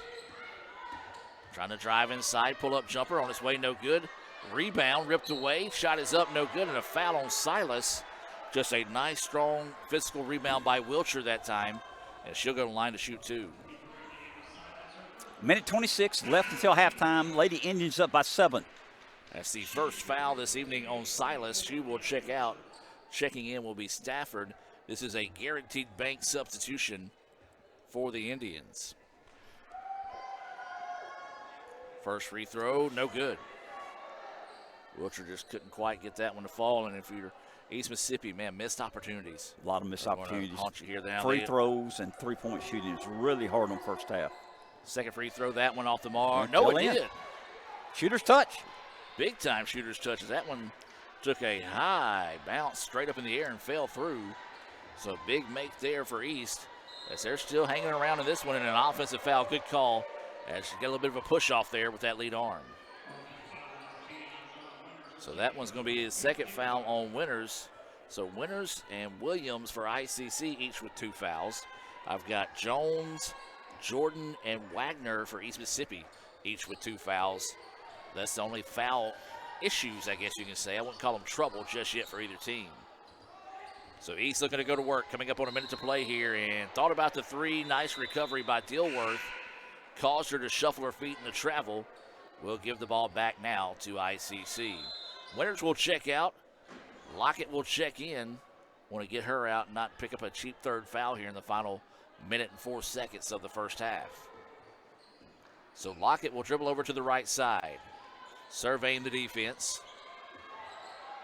Trying to drive inside, pull-up jumper on its way, no good. Rebound ripped away, shot is up, no good, and a foul on Silas. Just a nice, strong physical rebound by Wiltshire that time, and she'll go to the line to shoot 2. Minute 26 left until halftime. Lady Indians up by 7. That's the first foul this evening on Silas. She will check out. Checking in will be Stafford. This is a guaranteed bank substitution for the Indians. First free throw, no good. Wiltshire just couldn't quite get that one to fall, and if you're East Mississippi, man, missed opportunities. A lot of missed opportunities. Haunt you here now. Free throws and three-point shooting is really hard on first half. Second free throw, that one off the mark. No, it did. Shooter's touch. Big time shooter's touch. That one took a high bounce straight up in the air and fell through. So big make there for East as they're still hanging around in this one, in an offensive foul. Good call as she got a little bit of a push off there with that lead arm. So that one's going to be his second foul on Winters. So Winters and Williams for ICC, each with 2 fouls. I've got Jones, Jordan, and Wagner for East Mississippi, each with 2 fouls. That's the only foul issues, I guess you can say. I wouldn't call them trouble just yet for either team. So East looking to go to work, coming up on a minute to play here, and thought about the 3. Nice recovery by Dilworth. Caused her to shuffle her feet in the travel. We'll give the ball back now to ICC. Winters will check out. Lockett will check in. Want to get her out and not pick up a cheap 3rd foul here in the final minute and 4 seconds of the first half. So Lockett will dribble over to the right side. Surveying the defense.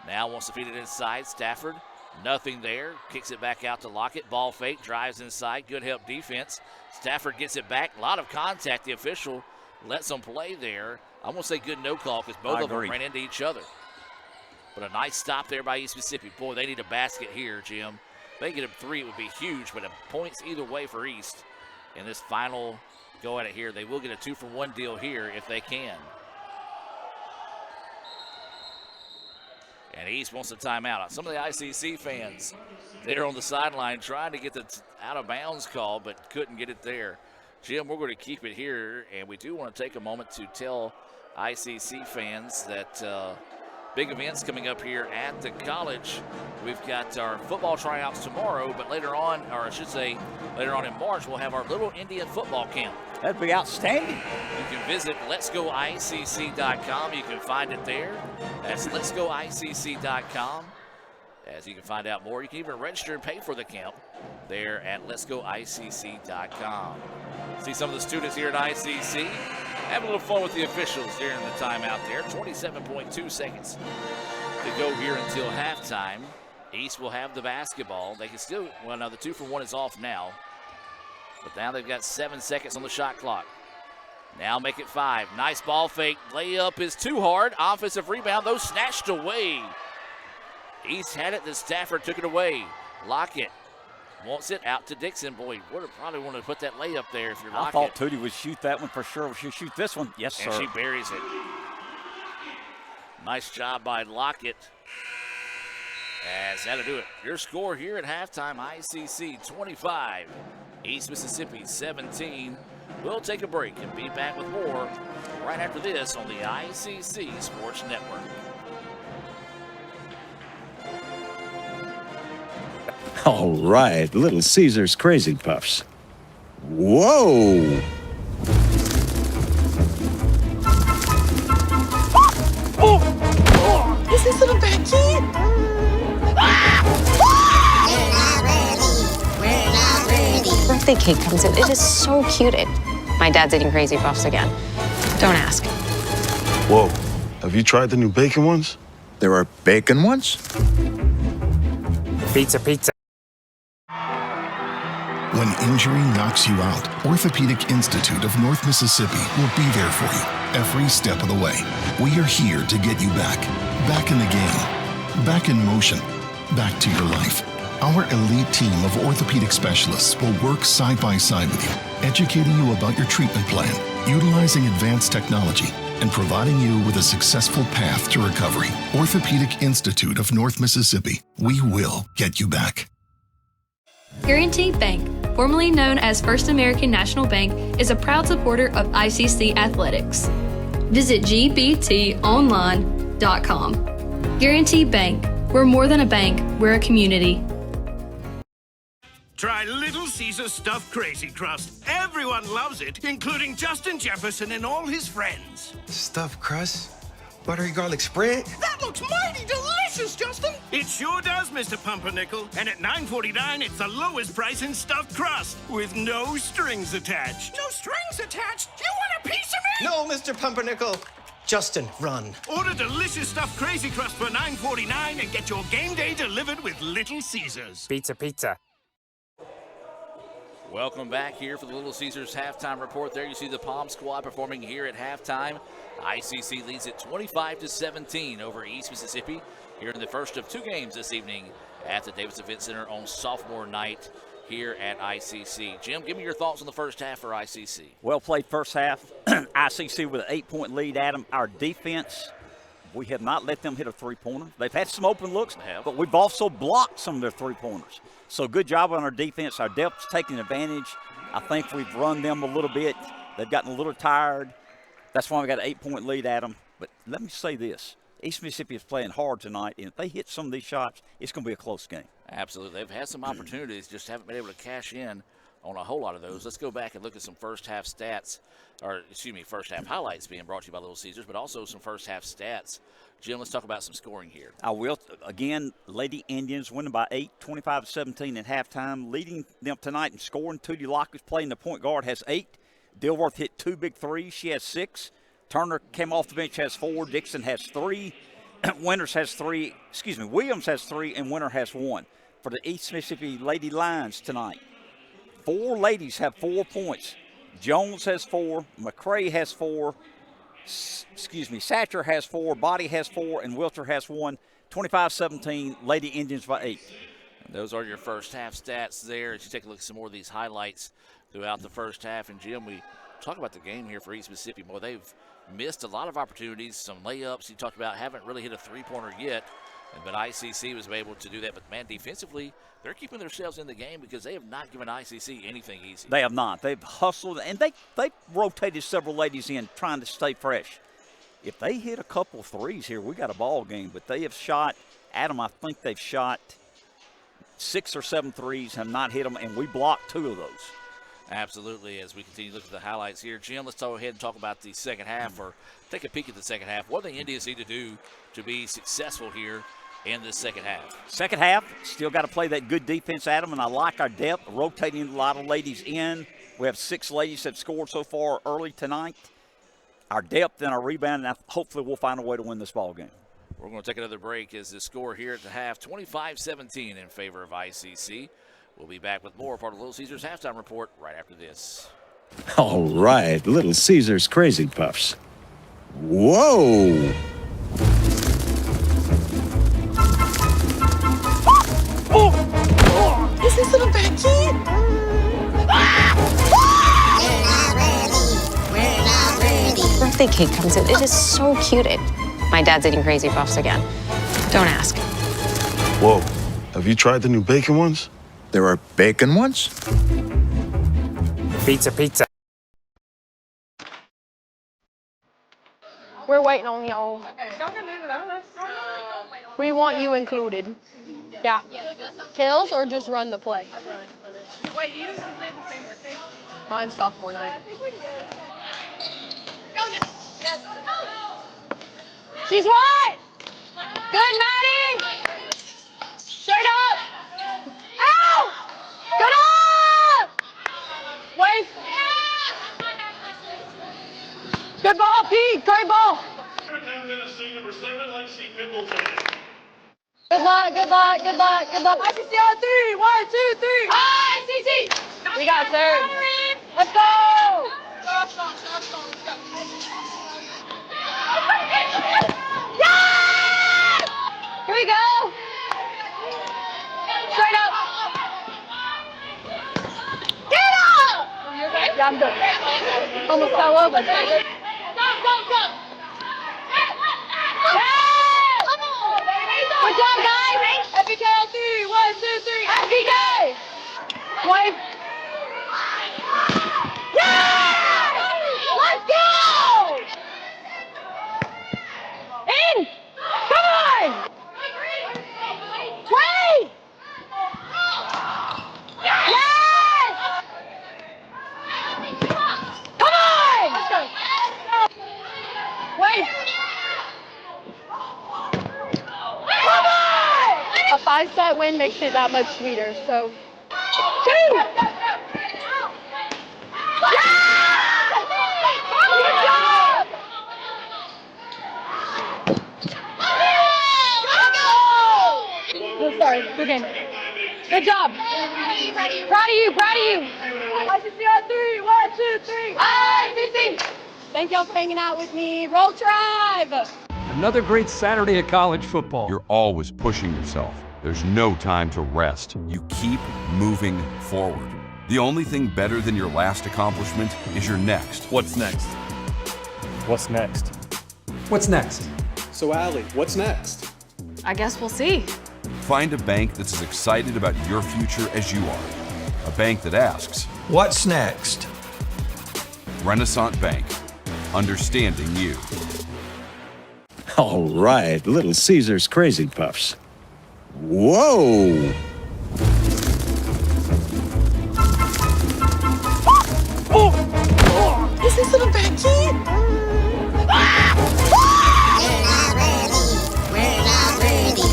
Now wants to feed it inside. Stafford, nothing there. Kicks it back out to Lockett. Ball fake, drives inside. Good help defense. Stafford gets it back. A lot of contact. The official lets them play there. I'm going to say good no call because both of them ran into each other. But a nice stop there by East Mississippi. Boy, they need a basket here, Jim. If they get a 3, it would be huge, but points either way for East in this final go at it here. They will get a 2-for-1 deal here if they can. And East wants a timeout. Some of the ICC fans, they're on the sideline trying to get the out-of-bounds call, but couldn't get it there. Jim, we're going to keep it here, and we do want to take a moment to tell ICC fans that big events coming up here at the college. We've got our football tryouts tomorrow, but later on, or I should say later on in March, we'll have our Little Indian football camp. That'd be outstanding. You can visit letsgoicc.com. You can find it there. That's letsgoicc.com. As you can find out more, you can even register and pay for the camp there at letsgoicc.com. See some of the students here at ICC. Have a little fun with the officials during the timeout there. 27.2 seconds to go here until halftime. East will have the basketball. They can still, well, now the 2-for-1 is off now. But now they've got 7 seconds on the shot clock. Now make it 5. Nice ball fake. Layup is too hard. Offensive rebound, though, snatched away. East had it, then Stafford took it away. Lockett wants it out to Dixon. Boy, would have probably wanted to put that layup there if you're Lockett. I thought Tootie would shoot that one for sure. She'll shoot this one. Yes, sir. And she buries it. Nice job by Lockett. As that'll do it. Your score here at halftime, ICC 25, East Mississippi 17. We'll take a break and be back with more right after this on the ICC Sports Network. All right, Little Caesar's Crazy Puffs. Whoa! Is this little Becky? Birthday cake comes in. It is so cute. My dad's eating Crazy Puffs again. Don't ask. Whoa. Have you tried the new bacon ones? There are bacon ones? Pizza, pizza. When injury knocks you out, Orthopedic Institute of North Mississippi will be there for you every step of the way. We are here to get you back in the game, back in motion, back to your life. Our elite team of orthopedic specialists will work side by side with you, educating you about your treatment plan, utilizing advanced technology, and providing you with a successful path to recovery. Orthopedic Institute of North Mississippi. We will get you back. Guaranty Bank, formerly known as First American National Bank, is a proud supporter of ICC athletics. Visit gbtonline.com. Guaranty Bank. We're more than a bank, we're a community. Try Little Caesars Stuffed Crazy Crust. Everyone loves it, including Justin Jefferson and all his friends. Stuffed crust? Buttery garlic spread? That looks mighty delicious, Justin. It sure does, Mr. Pumpernickel. And at $9.49, it's the lowest price in stuffed crust with no strings attached. No strings attached? You want a piece of me? No, Mr. Pumpernickel. Justin, run. Order delicious stuffed Crazy Crust for $9.49 and get your game day delivered with Little Caesars. Pizza, pizza. Welcome back here for the Little Caesars halftime report. There you see the Palm squad performing here at halftime. ICC leads it 25-17 over East Mississippi here in the first of two games this evening at the Davis Event Center on sophomore night here at ICC. Jim, give me your thoughts on the first half for ICC. Well played first half. ICC with an 8-point lead, Adam. Our defense, we have not let them hit a three-pointer. They've had some open looks, but we've also blocked some of their three-pointers. So good job on our defense. Our depth's taking advantage. I think we've run them a little bit. They've gotten a little tired. That's why we got an 8-point lead, Adam. But let me say this. East Mississippi is playing hard tonight, and if they hit some of these shots, it's going to be a close game. Absolutely. They've had some opportunities, just haven't been able to cash in on a whole lot of those. Let's go back and look at some first half stats, first half highlights being brought to you by Little Caesars, but also some first half stats. Jim, let's talk about some scoring here. I will. Again, Lady Indians winning by 8, 25-17 at halftime, leading them tonight in scoring. Tootie Lockers playing the point guard has 8. Dilworth hit 2 big threes. She has 6. Turner came off the bench, has 4. Dixon has 3. Williams has 3, and Winter has 1. For the East Mississippi Lady Lions tonight, 4 ladies have 4 points. Jones has 4, McCray has 4, Satcher has 4, Body has 4, and Wilter has 1. 25-17, Lady Indians by 8. And those are your first half stats there. As you take a look at some more of these highlights throughout the first half. And, Jim, we talk about the game here for East Mississippi. Boy, they've missed a lot of opportunities, some layups you talked about, haven't really hit a three-pointer yet. But ICC was able to do that. But, man, defensively, they're keeping themselves in the game because they have not given ICC anything easy. They have not. They've hustled, and they rotated several ladies in trying to stay fresh. If they hit a couple threes here, we got a ball game. But they have shot, Adam, I think they've shot 6 or 7 threes, have not hit them, and we blocked 2 of those. Absolutely. As we continue to look at the highlights here, Jim, let's go ahead and talk about the second half, or take a peek at the second half. What do the Indians need to do to be successful here in this second half? Second half, still got to play that good defense, Adam, and I like our depth, rotating a lot of ladies in. We have 6 ladies that scored so far early tonight. Our depth and our rebound, and hopefully we'll find a way to win this ball game. We're going to take another break as the score here at the half, 25-17 in favor of ICC. We'll be back with more part of Little Caesars halftime report right after this. All right, Little Caesars Crazy Puffs. Whoa! Is this little Becky? Birthday cake comes in. It is so cute. My dad's eating Crazy Puffs again. Don't ask. Whoa. Have you tried the new bacon ones? There are bacon ones? Pizza, pizza. We're waiting on y'all. We want you included. Yeah. Kills or just run the play? Wait, you just play the same thing? Mine's sophomore night. She's hot! Good, Maddie! Straight up! Ow! Good up! Wait! Good ball, Pete! Great ball! Good luck, good luck, good luck, good luck. ICC on 3! 1, 2, 3! ICC! We got third. Let's go! Yes! Here we go! Straight up! Get up! Yeah, I'm good. Almost fell over. Stop! Good job, guys. FPK on 3. 1, 2, 3. FPK. 20. Yeah! Let's go! In! Come on! 20! Yes! Come on! Let's go. Wait! Come on! A 5-set win makes it that much sweeter, so. 2! Yes! Good job! Oh, sorry. Good game. Good job. Proud of you. Proud of you. ICC on 3. 1, 2, 3. ICC. Thank y'all for hanging out with me. Roll Tribe. Another great Saturday of college football. You're always pushing yourself. There's no time to rest. You keep moving forward. The only thing better than your last accomplishment is your next. What's next? What's next? What's next? So, Allie, what's next? I guess we'll see. Find a bank that's as excited about your future as you are. A bank that asks, What's next? Renaissance Bank. Understanding you. All right, Little Caesar's Crazy Puffs. Whoa! Is this little Becky?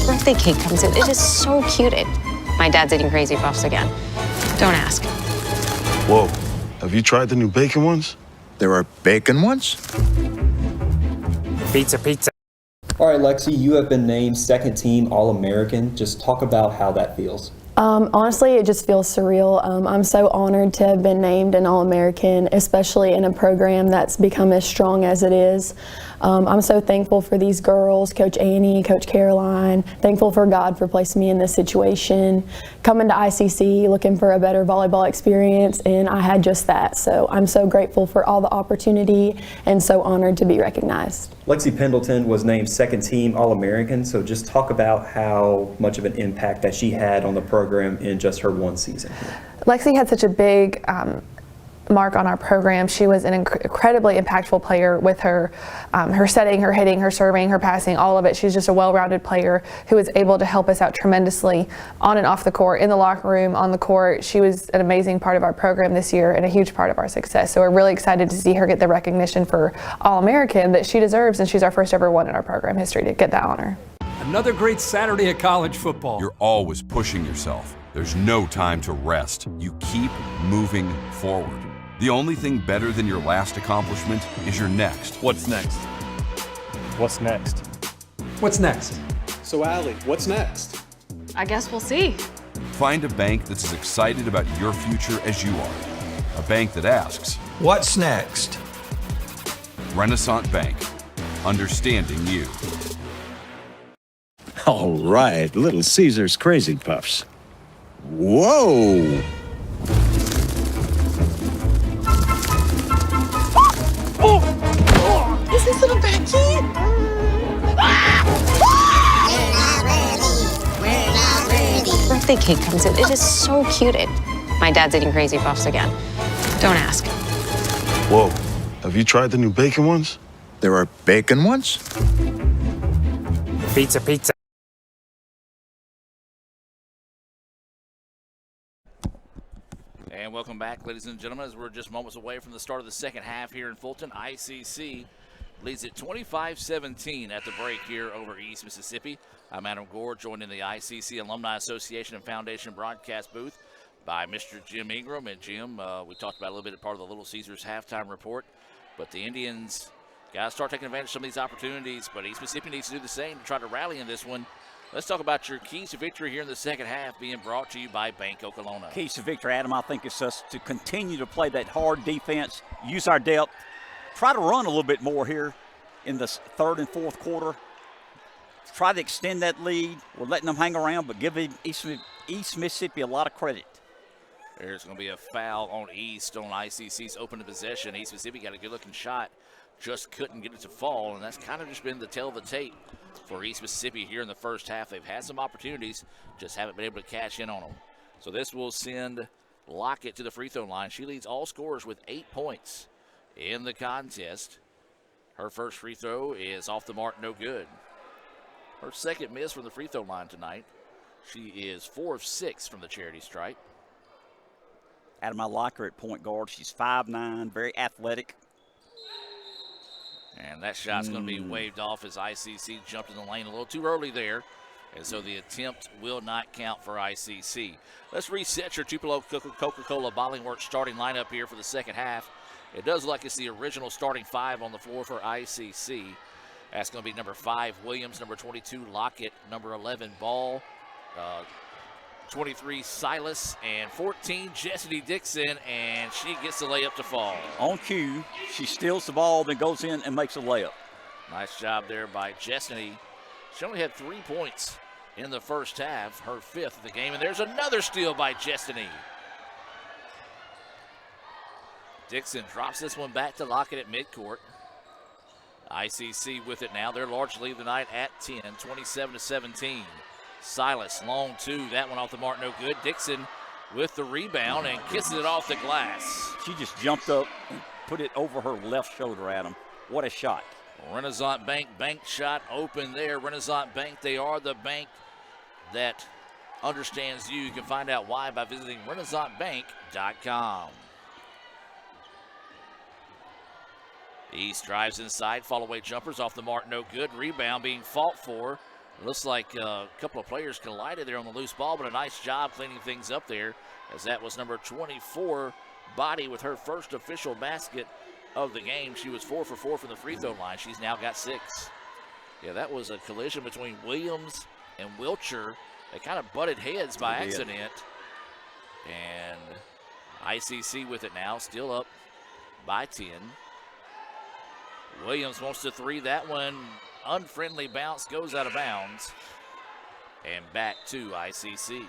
Birthday cake comes in. It is so cute. My dad's eating Crazy Puffs again. Don't ask. Whoa. Have you tried the new bacon ones? There are bacon ones? Pizza, pizza. All right, Lexi, you have been named second team All-American. Just talk about how that feels. Honestly, it just feels surreal. I'm so honored to have been named an All-American, especially in a program that's become as strong as it is. I'm so thankful for these girls, Coach Annie, Coach Caroline, thankful for God for placing me in this situation. Coming to ICC looking for a better volleyball experience, and I had just that. So I'm so grateful for all the opportunity and so honored to be recognized. Lexi Pendleton was named second team All-American, so just talk about how much of an impact that she had on the program in just her one season. Lexi had such a big mark on our program. She was an incredibly impactful player with her setting, her hitting, her serving, her passing, all of it. She's just a well-rounded player who was able to help us out tremendously on and off the court, in the locker room, on the court. She was an amazing part of our program this year and a huge part of our success. So we're really excited to see her get the recognition for All-American that she deserves, and she's our first ever one in our program history to get that honor. Another great Saturday of college football. You're always pushing yourself. There's no time to rest. You keep moving forward. The only thing better than your last accomplishment is your next. What's next? What's next? What's next? So, Allie, what's next? I guess we'll see. Find a bank that's as excited about your future as you are. A bank that asks, What's next? Renaissance Bank. Understanding you. All right, Little Caesar's Crazy Puffs. Whoa! Is this little Becky? Birthday cake comes in. It is so cute. My dad's eating Crazy Puffs again. Don't ask. Whoa. Have you tried the new bacon ones? There are bacon ones? Pizza, pizza. And welcome back, ladies and gentlemen, as we're just moments away from the start of the second half here in Fulton. ICC leads at 25-17 at the break here over East Mississippi. I'm Adam Gore, joined in the ICC Alumni Association and Foundation broadcast booth by Mr. Jim Ingram. And Jim, we talked about a little bit of part of the Little Caesars halftime report, but the Indians got to start taking advantage of some of these opportunities, but East Mississippi needs to do the same to try to rally in this one. Let's talk about your keys to victory here in the second half, being brought to you by Bank Okolona. Keys to victory, Adam, I think it's us to continue to play that hard defense, use our depth, try to run a little bit more here in the third and fourth quarter. Try to extend that lead. We're letting them hang around, but give East Mississippi a lot of credit. There's going to be a foul on East on ICC's open possession. East Mississippi got a good-looking shot, just couldn't get it to fall, and that's kind of just been the tale of the tape for East Mississippi here in the first half. They've had some opportunities, just haven't been able to cash in on them. So this will send Lockett to the free throw line. She leads all scorers with 8 points in the contest. Her first free throw is off the mark, no good. Her second miss from the free throw line tonight. She is 4 of 6 from the charity stripe. Adam, I like her at point guard. She's 5'9", very athletic. And that shot's going to be waved off as ICC jumped in the lane a little too early there. And so the attempt will not count for ICC. Let's reset your Tupelo Coca-Cola Bottling Works starting lineup here for the second half. It does look like it's the original starting 5 on the floor for ICC. That's going to be number 5, Williams, number 22, Lockett, number 11, Ball, 23, Silas, and 14, Jessity Dixon, and she gets the layup to fall. On cue, she steals the ball, then goes in and makes a layup. Nice job there by Jessity. She only had 3 points in the first half, her 5th of the game, and there's another steal by Jessity. Dixon drops this one back to Lockett at midcourt. ICC with it now. Their large lead of the night at 10, 27-17. Silas, long 2. That one off the mark, no good. Dixon with the rebound and kisses it off the glass. She just jumped up and put it over her left shoulder at him. What a shot. Renaissance Bank shot open there. Renaissance Bank, they are the bank that understands you. You can find out why by visiting renaissancebank.com. East drives inside, fall away jumpers off the mark, no good. Rebound being fought for. It looks like a couple of players collided there on the loose ball, but a nice job cleaning things up there, as that was number 24, Body, with her first official basket of the game. She was 4 for 4 from the free throw line. She's now got 6. Yeah, that was a collision between Williams and Wilcher. They kind of butted heads by accident. And ICC with it now, still up by 10. Williams wants the 3. That one, unfriendly bounce, goes out of bounds. And back to ICC.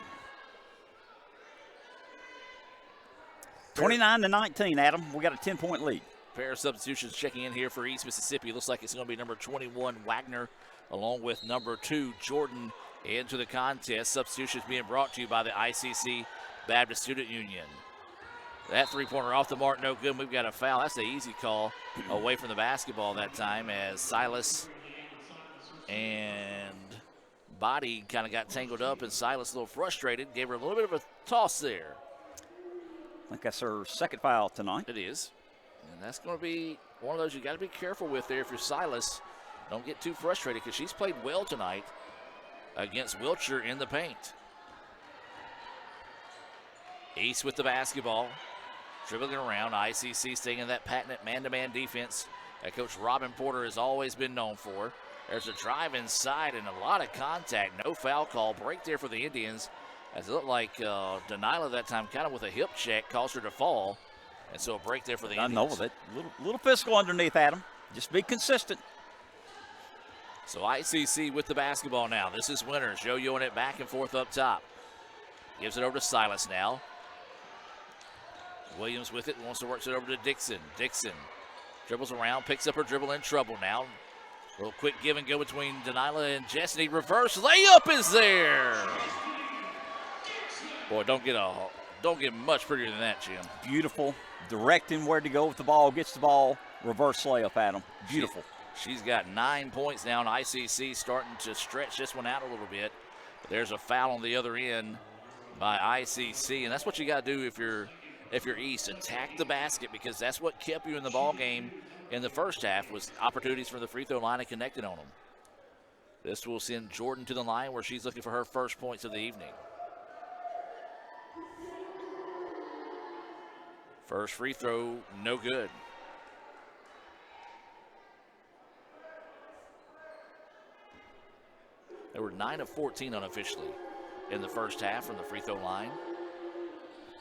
29-19, Adam. We got a 10-point lead. Pair of substitutions checking in here for East Mississippi. Looks like it's going to be number 21, Wagner, along with number 2, Jordan, into the contest. Substitutions being brought to you by the ICC Baptist Student Union. That three-pointer off the mark, no good. We've got a foul. That's the easy call away from the basketball that time, as Silas and Body kind of got tangled up, and Silas a little frustrated. Gave her a little bit of a toss there. I think that's her second foul tonight. It is. And that's going to be one of those you got to be careful with there if you're Silas. Don't get too frustrated, because she's played well tonight against Wilcher in the paint. East with the basketball. Dribbling around. ICC staying in that patented man-to-man defense that Coach Robin Porter has always been known for. There's a drive inside and a lot of contact. No foul call. Break there for the Indians, as it looked like Denilah that time kind of with a hip check caused her to fall. And so a break there for the Indians. I know that. Little physical underneath, Adam. Just be consistent. So ICC with the basketball now. This is Winters yo-yoing it back and forth up top. Gives it over to Silas now. Williams with it, wants to work it over to Dixon. Dixon dribbles around, picks up her dribble, in trouble now. A little quick give and go between Denilah and Jessity. Reverse layup is there. Boy, don't get much prettier than that, Jim. Beautiful. Directing where to go with the ball, gets the ball, reverse layup, Adam. Beautiful. She's got 9 points now, and ICC starting to stretch this one out a little bit. But there's a foul on the other end by ICC, and that's what you got to do if you're East. Attack the basket, because that's what kept you in the ball game in the first half, was opportunities for the free throw line and connected on them. This will send Jordan to the line, where she's looking for her first points of the evening. First free throw, no good. They were 9 of 14 unofficially in the first half from the free throw line.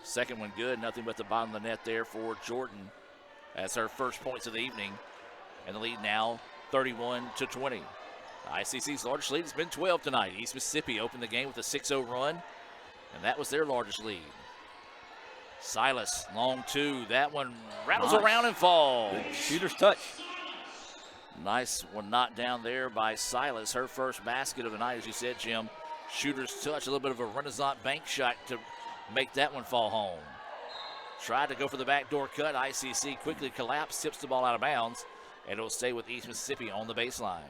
Second one good, nothing but the bottom of the net there for Jordan. That's her first points of the evening. And the lead now 31-20. ICC's largest lead has been 12 tonight. East Mississippi opened the game with a 6-0 run, and that was their largest lead. Silas, long 2. That one rattles around and falls. Shooter's touch. Nice one knocked down there by Silas. Her first basket of the night, as you said, Jim. Shooter's touch, a little bit of a Renaissance bank shot to make that one fall home. Tried to go for the backdoor cut. ICC quickly collapsed, tips the ball out of bounds, and it'll stay with East Mississippi on the baseline.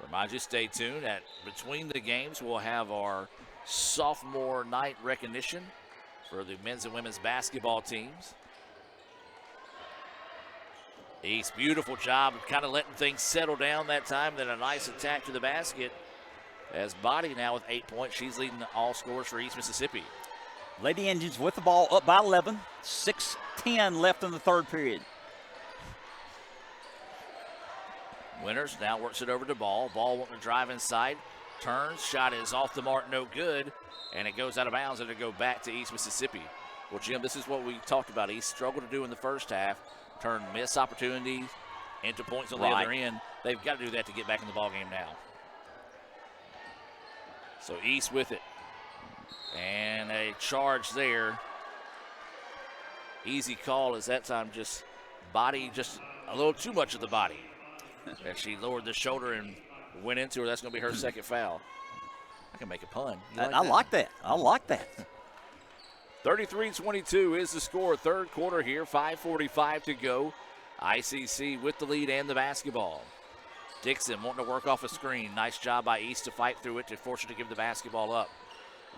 Remind you, stay tuned. Between the games, we'll have our sophomore night recognition for the men's and women's basketball teams. East, beautiful job of kind of letting things settle down that time. Then a nice attack to the basket. As Body now with 8 points. She's leading all scores for East Mississippi. Lady Indians with the ball up by 11. 6:10 left in the third period. Winters now works it over to Ball. Ball wanting to drive inside. Turns. Shot is off the mark. No good. And it goes out of bounds and it'll go back to East Mississippi. Well, Jim, this is what we talked about. East struggled to do in the first half. Turn missed opportunities into points on the other end. They've got to do that to get back in the ballgame now. So East with it. And a charge there. Easy call is that time just Body, just a little too much of the body. As she lowered the shoulder and went into her. That's going to be her second foul. I can make a pun. I like that. I like that. 33-22 is the score. Third quarter here. 5:45 to go. ICC with the lead and the basketball. Dixon wanting to work off a screen. Nice job by East to fight through it to force her to give the basketball up.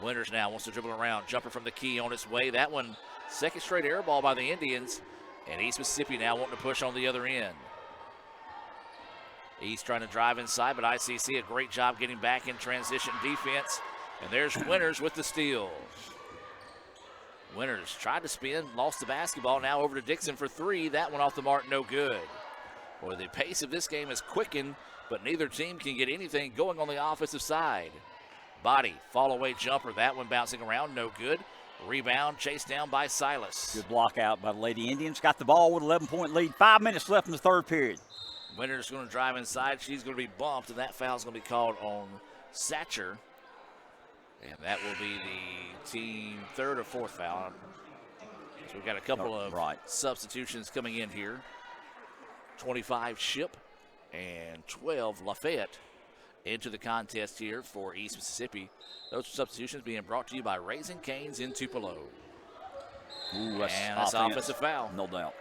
Winters now wants to dribble around. Jumper from the key on its way. That one, second straight air ball by the Indians. And East Mississippi now wanting to push on the other end. East trying to drive inside, but ICC a great job getting back in transition defense. And there's Winters with the steal. Winters tried to spin, lost the basketball. Now over to Dixon for three. That one off the mark, no good. Boy, the pace of this game is quickened, but neither team can get anything going on the offensive side. Body, fall away jumper. That one bouncing around, no good. Rebound, chased down by Silas. Good block out by the Lady Indians. Got the ball with 11-point lead. 5 minutes left in the third period. Winters going to drive inside. She's going to be bumped, and that foul's going to be called on Satcher. And that will be the team third or fourth foul. So we've got a couple of substitutions coming in here. 25 Ship and 12 Lafayette into the contest here for East Mississippi. Those substitutions being brought to you by Raising Cane's in Tupelo. Ooh, that's offensive foul. No doubt.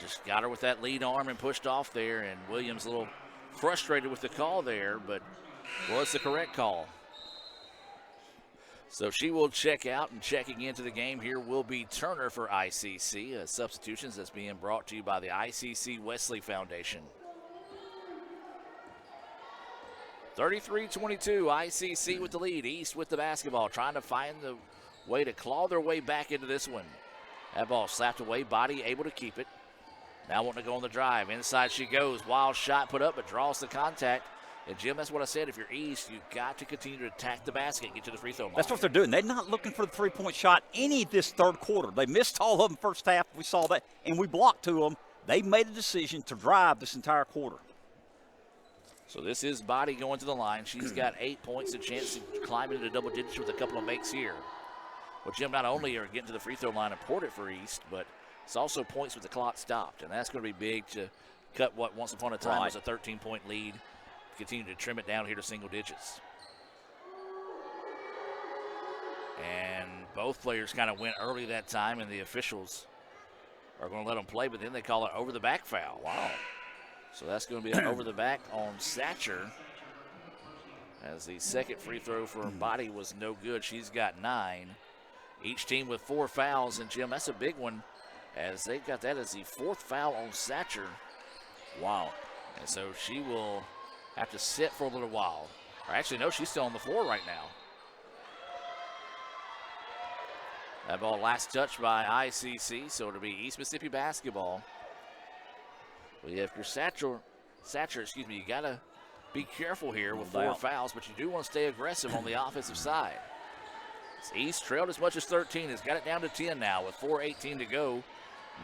Just got her with that lead arm and pushed off there, and Williams a little frustrated with the call there, but was the correct call. So she will check out, and checking into the game here will be Turner for ICC. Substitutions that's being brought to you by the ICC Wesley Foundation. 33-22, ICC with the lead. East with the basketball, trying to find the way to claw their way back into this one. That ball slapped away, Body able to keep it. Now wanting to go on the drive. Inside she goes. Wild shot put up, but draws the contact. And, Jim, that's what I said. If you're East, you've got to continue to attack the basket and get to the free throw line. That's what they're doing. They're not looking for the three-point shot any this third quarter. They missed all of them first half. We saw that, and we blocked to them. They made a decision to drive this entire quarter. So this is Body going to the line. She's got 8 points, a chance to climb into double digits with a couple of makes here. Well, Jim, not only are getting to the free throw line important for East, but it's also points with the clock stopped, and that's going to be big to cut what once upon a time was a 13-point lead. Continue to trim it down here to single digits. And both players kind of went early that time, and the officials are going to let them play, but then they call it over the back foul. Wow. So that's going to be an over the back on Satcher, as the second free throw for Body was no good. She's got 9. Each team with 4 fouls, and Jim, that's a big one, as they've got that as the 4th foul on Satcher. Wow. And so she will have to sit for a little while. Or actually, no, she's still on the floor right now. That ball last touched by ICC, so it'll be East Mississippi basketball. Well, yeah, if you're Satcher, you got to be careful here with 4 fouls, but you do want to stay aggressive on the offensive side. East trailed as much as 13, has got it down to 10 now with 4:18 to go.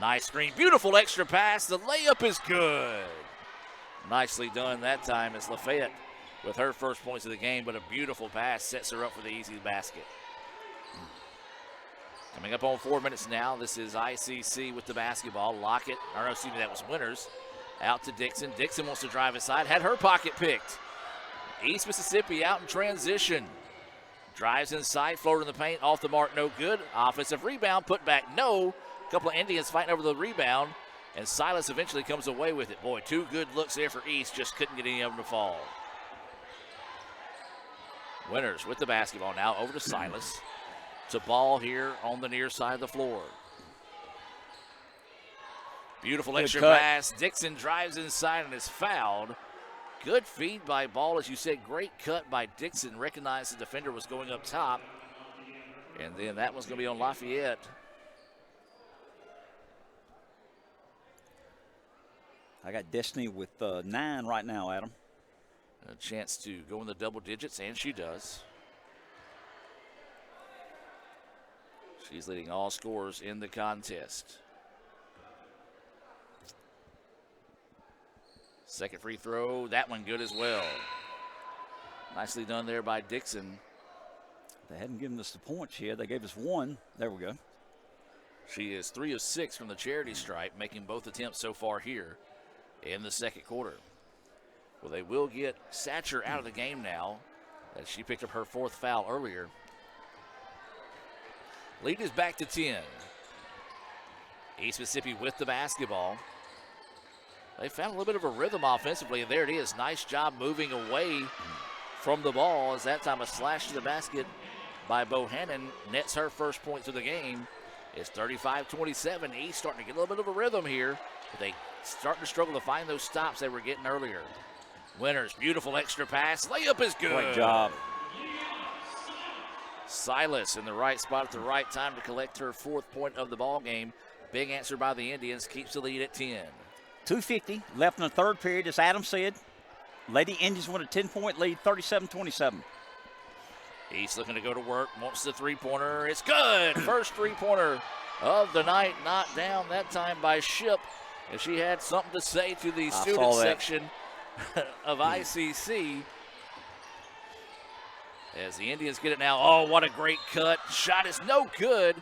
Nice screen, beautiful extra pass. The layup is good. Nicely done that time as Lafayette with her first points of the game, but a beautiful pass sets her up for the easy basket. Coming up on 4 minutes now, this is ICC with the basketball. Lockett, or no, excuse me, that was Winters Out to Dixon. Dixon wants to drive inside. Had her pocket picked. East Mississippi out in transition. Drives inside, floater in the paint, off the mark, no good. Offensive rebound, put back, no. A couple of Indians fighting over the rebound, and Silas eventually comes away with it. Boy, 2 good looks there for East, just couldn't get any of them to fall. Winters with the basketball now, over to Silas. To Ball here on the near side of the floor. Beautiful extra pass. Dixon drives inside and is fouled. Good feed by Ball, as you said. Great cut by Dixon. Recognized the defender was going up top. And then that one's going to be on Lafayette. I got Destiny with 9 right now, Adam. A chance to go in the double digits, and she does. She's leading all scorers in the contest. Second free throw, that one good as well. Nicely done there by Dixon. They hadn't given us the points yet. They gave us 1. There we go. She is 3 of 6 from the charity stripe, making both attempts so far here in the second quarter. Well, they will get Satcher out of the game now, as she picked up her 4th foul earlier. Lead is back to 10. East Mississippi with the basketball. They found a little bit of a rhythm offensively, and there it is. Nice job moving away from the ball, as that time a slash to the basket by Bohannon nets her first points of the game. It's 35-27. East starting to get a little bit of a rhythm here, but they starting to struggle to find those stops they were getting earlier. Winters, beautiful extra pass. Layup is good. Great job. Silas in the right spot at the right time to collect her 4th point of the ball game. Big answer by the Indians, keeps the lead at 10. 2:50 left in the third period, as Adam said. Lady Indians won a 10-point lead, 37-27. East looking to go to work, wants the three-pointer. It's good. First three-pointer of the night, knocked down that time by Ship. And she had something to say to the student section of ICC. As the Indians get it now. Oh, what a great cut. Shot is no good,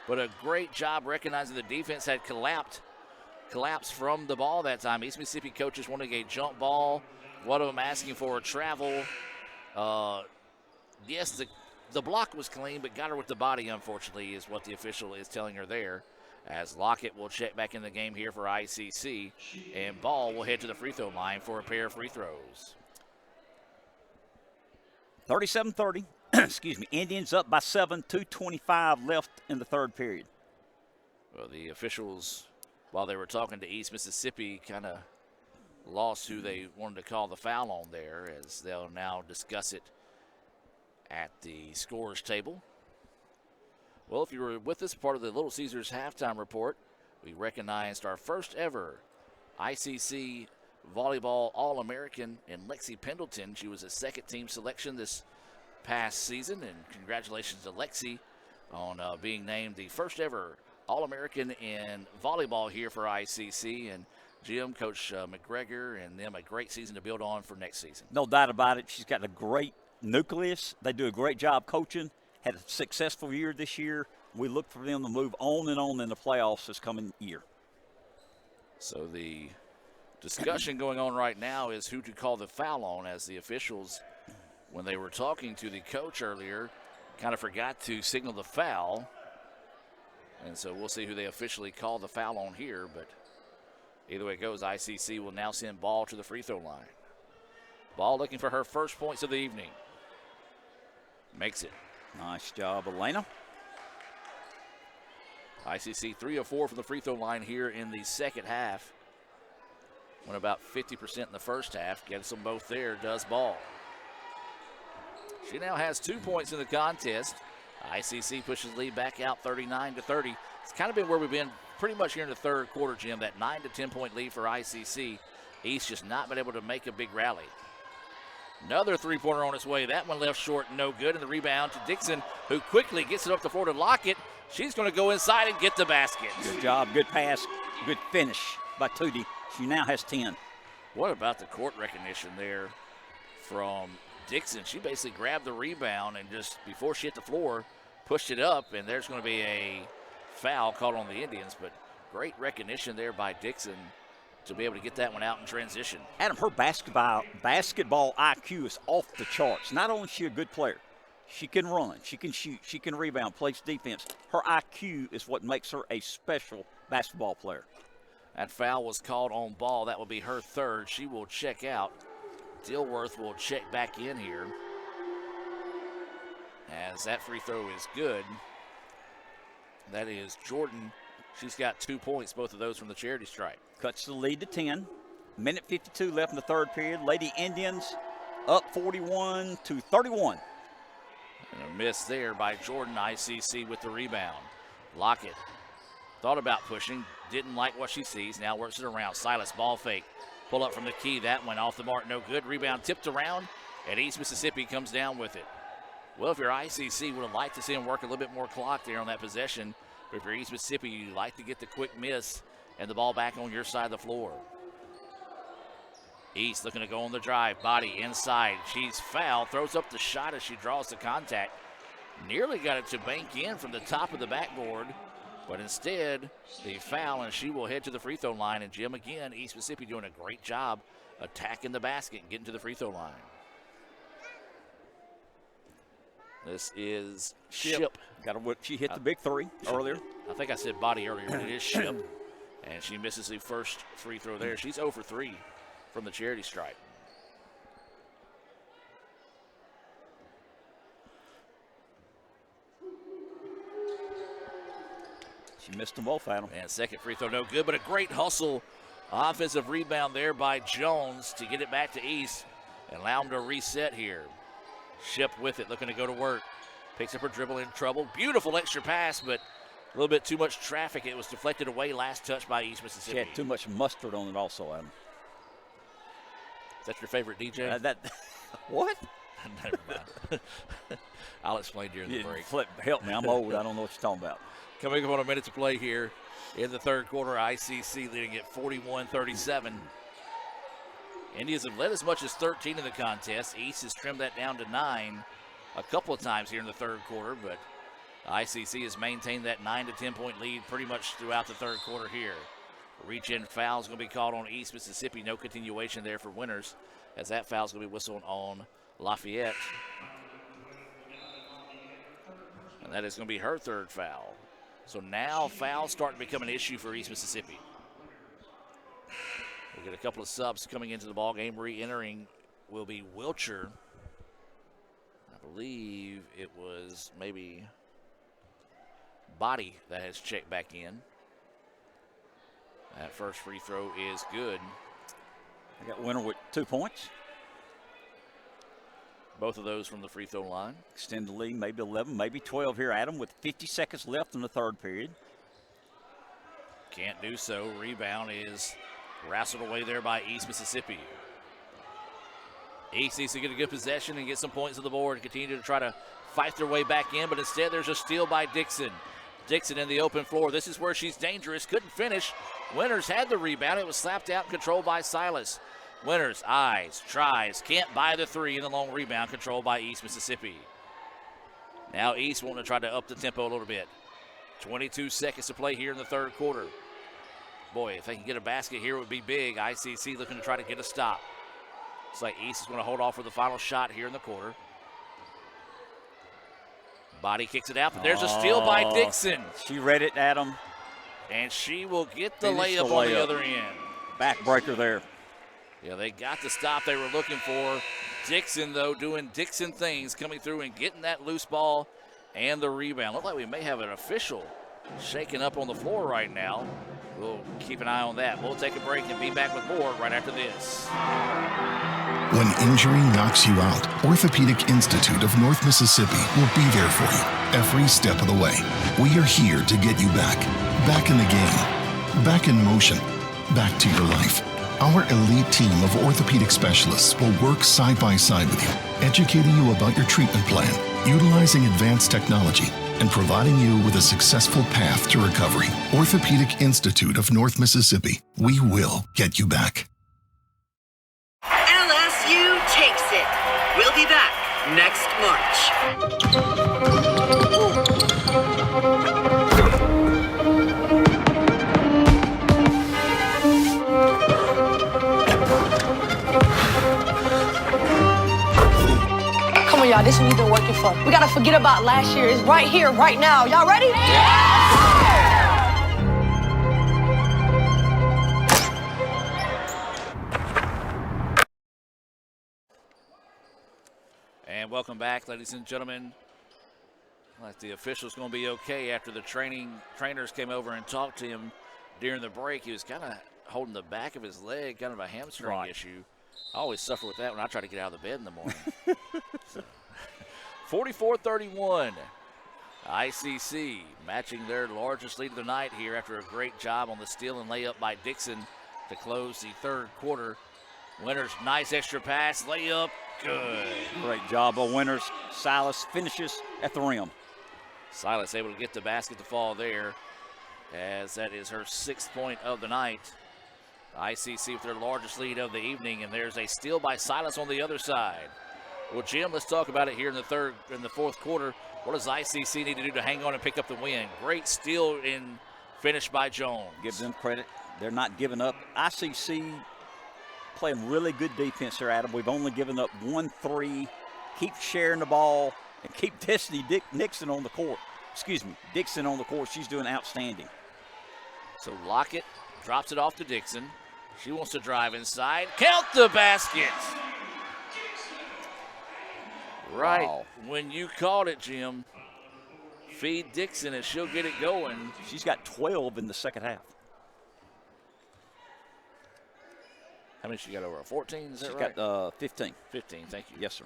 but a great job recognizing the defense had collapsed from the ball that time. East Mississippi coaches wanting a jump ball. One of them asking for a travel. Yes, the block was clean, but got her with the body, unfortunately, is what the official is telling her there. As Lockett will check back in the game here for ICC, and Ball will head to the free throw line for a pair of free throws. 37-30. Excuse me. Indians up by 7, 2:25 left in the third period. Well, the officials, while they were talking to East Mississippi, kind of lost who they wanted to call the foul on there, as they'll now discuss it at the scorers table. Well, if you were with us, part of the Little Caesars halftime report, we recognized our first ever ICC volleyball All-American in Lexi Pendleton. She was a second team selection this past season, and congratulations to Lexi on being named the first ever All-American in volleyball here for ICC. And Jim, Coach McGregor, and them a great season to build on for next season. No doubt about it. She's got a great nucleus. They do a great job coaching. Had a successful year this year. We look for them to move on and on in the playoffs this coming year. So the discussion going on right now is who to call the foul on, as the officials, when they were talking to the coach earlier, kind of forgot to signal the foul. And so we'll see who they officially call the foul on here. But either way it goes, ICC will now send Ball to the free throw line. Ball looking for her first points of the evening. Makes it. Nice job, Elena. ICC 3 of 4 from the free throw line here in the second half. Went about 50% in the first half. Gets them both there, does Ball. She now has 2 points in the contest. ICC pushes the lead back out 39-30. It's kind of been where we've been pretty much here in the third quarter, Jim. That 9 to 10 point lead for ICC. East just not been able to make a big rally. Another three-pointer on its way. That one left short, no good. And the rebound to Dixon, who quickly gets it up the floor to Lockett. She's going to go inside and get the basket. Good job, good pass, good finish by Tootie. She now has 10. What about the court recognition there from Dixon? She basically grabbed the rebound and just before she hit the floor, pushed it up, and there's going to be a foul called on the Indians. But great recognition there by Dixon to be able to get that one out in transition. Adam, her basketball IQ is off the charts. Not only is she a good player, she can run, she can shoot, she can rebound, plays defense. Her IQ is what makes her a special basketball player. That foul was called on Ball. That will be her third. She will check out. Dilworth will check back in here, as that free throw is good. That is Jordan. She's got 2 points, both of those from the charity stripe. Cuts the lead to 10. Minute 52 left in the third period. Lady Indians up 41-31. And a miss there by Jordan. ICC with the rebound. Lockett thought about pushing, didn't like what she sees, now works it around. Silas, ball fake, pull up from the key, that went off the mark, no good. Rebound tipped around, and East Mississippi comes down with it. Well, if you're ICC, would have liked to see him work a little bit more clock there on that possession, but if you're East Mississippi, you'd like to get the quick miss and the ball back on your side of the floor. East looking to go on the drive, body inside, she's fouled, throws up the shot as she draws the contact. Nearly got it to bank in from the top of the backboard, but instead, the foul, and she will head to the free throw line. And Jim, again, East Mississippi doing a great job attacking the basket and getting to the free throw line. This is Ship. She hit the big three earlier. I think I said body earlier, but it is Ship. And she misses the first free throw there. She's 0 for 3 from the charity stripe. She missed them both, Adam. And second free throw, no good, but a great hustle. Offensive rebound there by Jones to get it back to East and allow them to reset here. Ship with it, looking to go to work. Picks up her dribble, in trouble. Beautiful extra pass, but a little bit too much traffic. It was deflected away, last touch by East Mississippi. She had too much mustard on it also, Adam. Is that your favorite DJ? What? Never mind. I'll explain during the break. Help me, I'm old. I don't know what you're talking about. Coming up on a minute to play here in the third quarter, ICC leading at 41-37. Indians have led as much as 13 in the contest. East has trimmed that down to 9 a couple of times here in the third quarter, but ICC has maintained that 9 to 10 point lead pretty much throughout the third quarter here. Reach-in foul is going to be called on East Mississippi. No continuation there for Winners, as that foul is going to be whistled on Lafayette. And that is going to be her third foul. So now fouls starting to become an issue for East Mississippi. We'll get a couple of subs coming into the ball game. Re-entering will be Wilcher. I believe it was maybe Body that has checked back in. That first free throw is good. I got Winner with 2 points. Both of those from the free throw line. Extend the lead, maybe 11, maybe 12 here, Adam, with 50 seconds left in the third period. Can't do so. Rebound is wrestled away there by East Mississippi. East needs to get a good possession and get some points on the board and continue to try to fight their way back in, but instead there's a steal by Dixon. Dixon in the open floor. This is where she's dangerous. Couldn't finish. Winners had the rebound. It was slapped out and controlled by Silas. Winners eyes, tries, can't buy the three in the long rebound, controlled by East Mississippi. Now East wanting to try to up the tempo a little bit. 22 seconds to play here in the third quarter. Boy, if they can get a basket here, it would be big. ICC looking to try to get a stop. Looks like East is going to hold off for the final shot here in the quarter. Body kicks it out, but there's a steal by Dixon. She read it, Adam. And she will get the layup on the other end. Backbreaker there. Yeah, they got the stop they were looking for. Dixon, though, doing Dixon things, coming through and getting that loose ball and the rebound. Look like we may have an official shaking up on the floor right now. We'll keep an eye on that. We'll take a break and be back with more right after this. When injury knocks you out, Orthopedic Institute of North Mississippi will be there for you every step of the way. We are here to get you back in the game, back in motion, back to your life. Our elite team of orthopedic specialists will work side by side with you, educating you about your treatment plan, utilizing advanced technology, and providing you with a successful path to recovery. Orthopedic Institute of North Mississippi. We will get you back. LSU takes it. We'll be back next March. This is what we've been working for. We gotta forget about last year. It's right here, right now. Y'all ready? And welcome back, ladies and gentlemen. Like the official's going to be okay after the trainers came over and talked to him during the break. He was kind of holding the back of his leg, kind of a hamstring issue. I always suffer with that when I try to get out of the bed in the morning. 44-31. ICC matching their largest lead of the night here after a great job on the steal and layup by Dixon to close the third quarter. Winters, nice extra pass, layup, good. Great job by Winters. Silas finishes at the rim. Silas able to get the basket to fall there, as that is her 6th point of the night. ICC with their largest lead of the evening, and there's a steal by Silas on the other side. Well, Jim, let's talk about it here in the fourth quarter. What does ICC need to do to hang on and pick up the win? Great steal and finish by Jones. Give them credit. They're not giving up. ICC playing really good defense here, Adam. We've only given up 1 3. Keep sharing the ball and keep Destiny Dixon on the court. Dixon on the court. She's doing outstanding. So Lockett drops it off to Dixon. She wants to drive inside. Count the basket. Right. Wow. When you called it, Jim, feed Dixon and she'll get it going. She's got 12 in the second half. How many she got over? 14, is that She's right? got 15. 15, thank you. Yes, sir.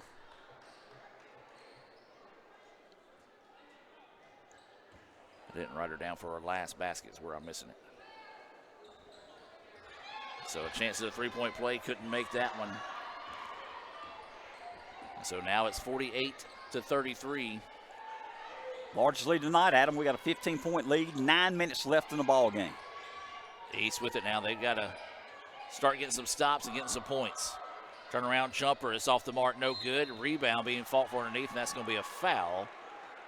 I didn't write her down for her last basket is where I'm missing it. So a chance at a three-point play, couldn't make that one. So now it's 48-33. Largest lead tonight, Adam. We got a 15-point lead, 9 minutes left in the ball game. East with it now. They've got to start getting some stops and getting some points. Turnaround jumper is off the mark, no good. Rebound being fought for underneath, and that's going to be a foul.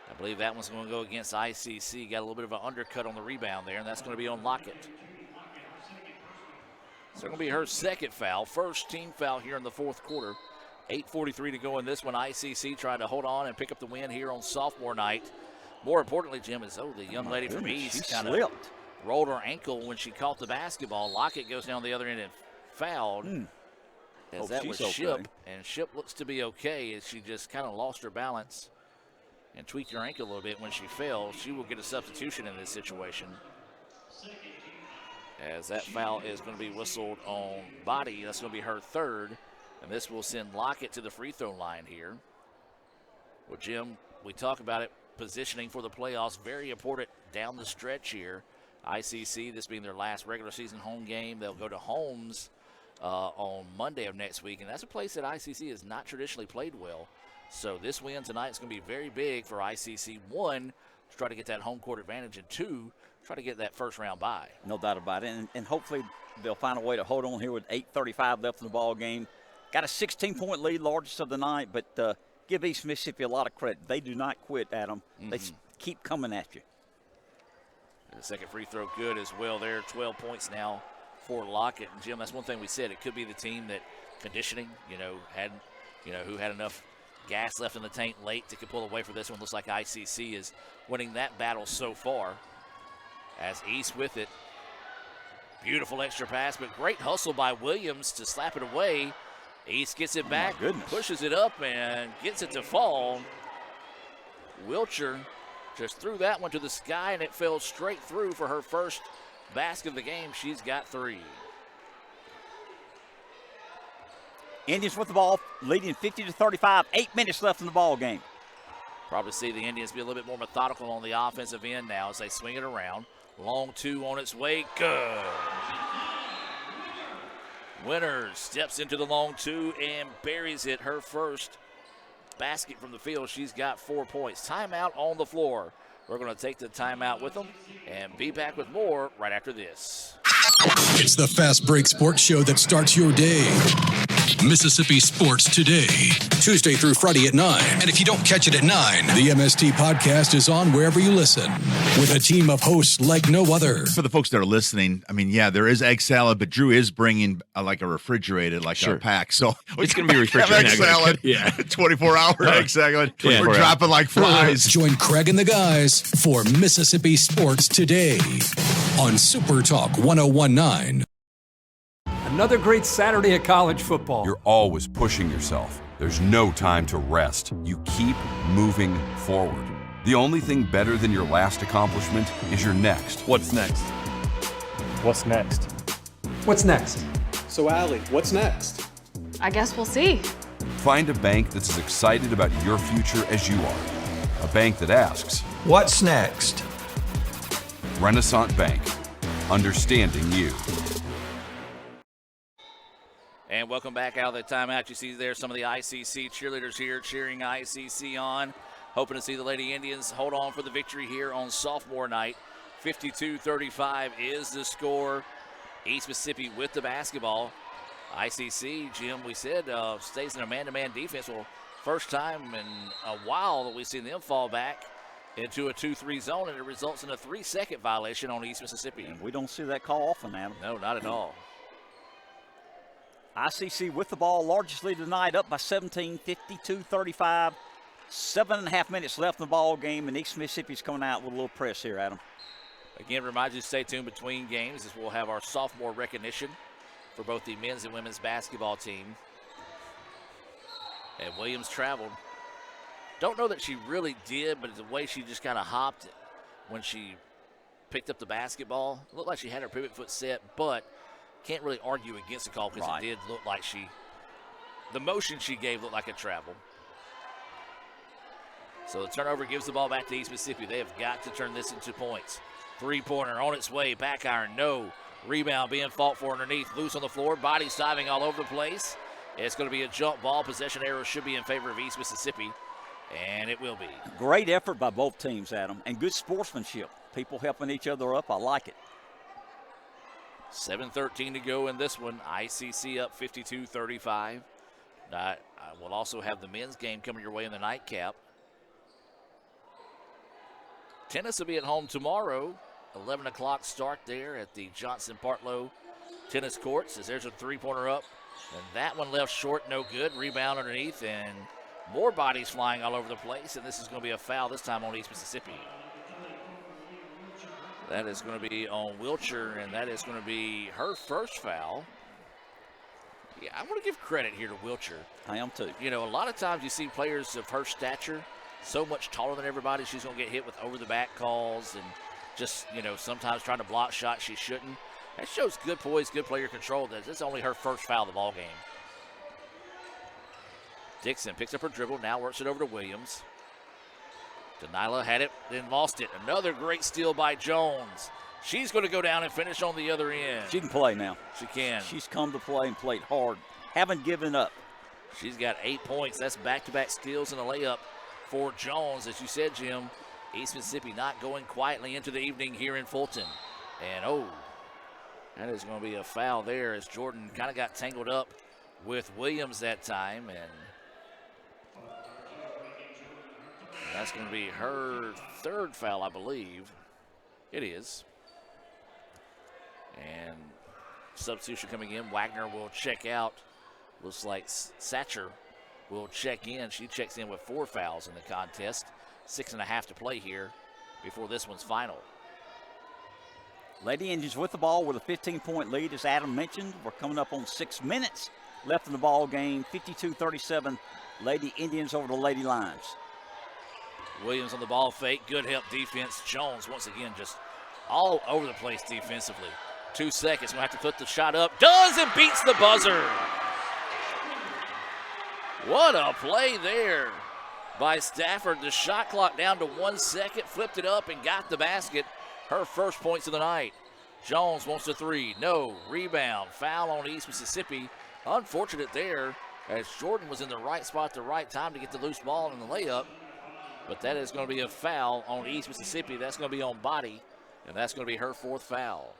I believe that one's going to go against ICC. Got a little bit of an undercut on the rebound there, and that's going to be on Lockett. So going to be her second foul, first team foul here in the fourth quarter. 8:43 to go in this one. ICC trying to hold on and pick up the win here on sophomore night. More importantly, Jim, is the young lady from East kind of rolled her ankle when she caught the basketball. Lockett goes down the other end and fouled. As that was Ship, and Ship looks to be okay as she just kind of lost her balance and tweaked her ankle a little bit when she fell. She will get a substitution in this situation, as that foul is going to be whistled on Body. That's going to be her third, and this will send Lockett to the free throw line here. Well, Jim, we talk about it, positioning for the playoffs, very important down the stretch here. ICC, this being their last regular season home game, they'll go to Holmes on Monday of next week, and that's a place that ICC has not traditionally played well. So this win tonight is going to be very big for ICC. 1, to try to get that home court advantage, and 2, try to get that first round bye. No doubt about it, and hopefully they'll find a way to hold on here with 8:35 left in the ball game. Got a 16-point lead, largest of the night, but give East Mississippi a lot of credit. They do not quit, Adam. They keep coming at you. And the second free throw good as well there. 12 points now for Lockett. And Jim, that's one thing we said. It could be the team that conditioning, who had enough gas left in the tank late to pull away for this one. Looks like ICC is winning that battle so far. As East with it. Beautiful extra pass, but great hustle by Williams to slap it away. East gets it back, pushes it up, and gets it to fall. Wilcher just threw that one to the sky, and it fell straight through for her first basket of the game. She's got 3. Indians with the ball, leading 50-35. 8 minutes left in the ball game. Probably see the Indians be a little bit more methodical on the offensive end now as they swing it around. Long 2 on its way, good. Winters steps into the long 2 and buries it. Her first basket from the field. She's got 4 points. Timeout on the floor. We're going to take the timeout with them and be back with more right after this. It's the Fast Break Sports Show that starts your day. Mississippi Sports Today, Tuesday through Friday at 9. And if you don't catch it at 9, the MST podcast is on wherever you listen, with a team of hosts like no other. For the folks that are listening, I mean, yeah, there is egg salad, but Drew is bringing like a refrigerated, like a pack. So it's going to be refrigerated. Egg salad, yeah. 24-hour egg salad. Yeah. We're dropping like flies. Join Craig and the guys for Mississippi Sports Today on Super Talk 1019. Another great Saturday of college football. You're always pushing yourself. There's no time to rest. You keep moving forward. The only thing better than your last accomplishment is your next. What's next? What's next? What's next? So, Allie, what's next? I guess we'll see. Find a bank that's as excited about your future as you are. A bank that asks, What's next? Renaissance Bank. Understanding you. And welcome back out of the timeout. You see there some of the ICC cheerleaders here cheering ICC on, hoping to see the Lady Indians hold on for the victory here on sophomore night. 52-35 is the score. East Mississippi with the basketball. ICC, Jim, we said, stays in a man-to-man defense. Well, first time in a while that we've seen them fall back into a 2-3 zone, and it results in a 3-second violation on East Mississippi. And we don't see that call often, Adam. No, not at all. ICC with the ball, largest lead of the night, up by 17, 52-35. 7.5 minutes left in the ball game, and East Mississippi's coming out with a little press here, Adam. Again, remind you to stay tuned between games as we'll have our sophomore recognition for both the men's and women's basketball team. And Williams traveled. Don't know that she really did, but the way she just kind of hopped when she picked up the basketball, it looked like she had her pivot foot set, but can't really argue against the call because it did look like the motion she gave looked like a travel. So the turnover gives the ball back to East Mississippi. They have got to turn this into points. Three-pointer on its way, back iron, no. Rebound being fought for underneath, loose on the floor, bodies diving all over the place. It's going to be a jump ball. Possession arrow should be in favor of East Mississippi, and it will be. Great effort by both teams, Adam, and good sportsmanship. People helping each other up. I like it. 7:13 to go in this one. ICC up 52-35. We'll also have the men's game coming your way in the nightcap. Tennis will be at home tomorrow. 11 o'clock start there at the Johnson Partlow tennis courts. As there's a three-pointer up. And that one left short, no good. Rebound underneath, and more bodies flying all over the place. And this is going to be a foul this time on East Mississippi. That is going to be on Wilcher, and that is going to be her first foul. Yeah, I'm going to give credit here to Wilcher. I am too. You know, a lot of times you see players of her stature, so much taller than everybody, she's going to get hit with over-the-back calls and just, you know, sometimes trying to block shots she shouldn't. That shows good poise, good player control. This is only her first foul of the ball game. Dixon picks up her dribble, now works it over to Williams. Denilah had it, then lost it. Another great steal by Jones. She's going to go down and finish on the other end. She can play now. She can. She's come to play and played hard. Haven't given up. She's got 8 points. That's back-to-back steals and a layup for Jones. As you said, Jim, East Mississippi not going quietly into the evening here in Fulton. And, that is going to be a foul there as Jordan kind of got tangled up with Williams that time. And that's going to be her third foul, I believe. It is. And substitution coming in. Wagner will check out. Looks like Satcher will check in. She checks in with 4 fouls in the contest. 6.5 to play here before this one's final. Lady Indians with the ball with a 15-point lead, as Adam mentioned. We're coming up on 6 minutes left in the ball game. 52-37, Lady Indians over the Lady Lions. Williams on the ball fake. Good help defense. Jones once again just all over the place defensively. 2 seconds. We'll have to put the shot up. Does and beats the buzzer. What a play there by Stafford. The shot clock down to 1 second. Flipped it up and got the basket. Her first points of the night. Jones wants a 3. No. Rebound. Foul on East Mississippi. Unfortunate there as Jordan was in the right spot at the right time to get the loose ball in the layup. But that is going to be a foul on East Mississippi. That's going to be on Body, and that's going to be her 4th foul.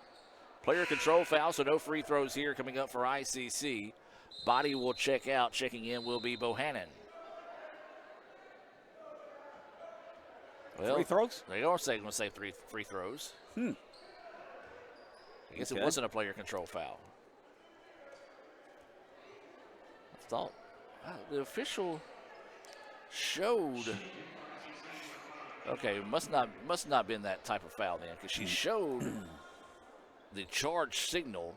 Player control foul, so no free throws here coming up for ICC. Body will check out. Checking in will be Bohannon. Well, free throws? They are saying going to say 3 free throws. I guess it wasn't a player control foul. I thought the official showed. Okay, must not been that type of foul then, because she showed the charge signal.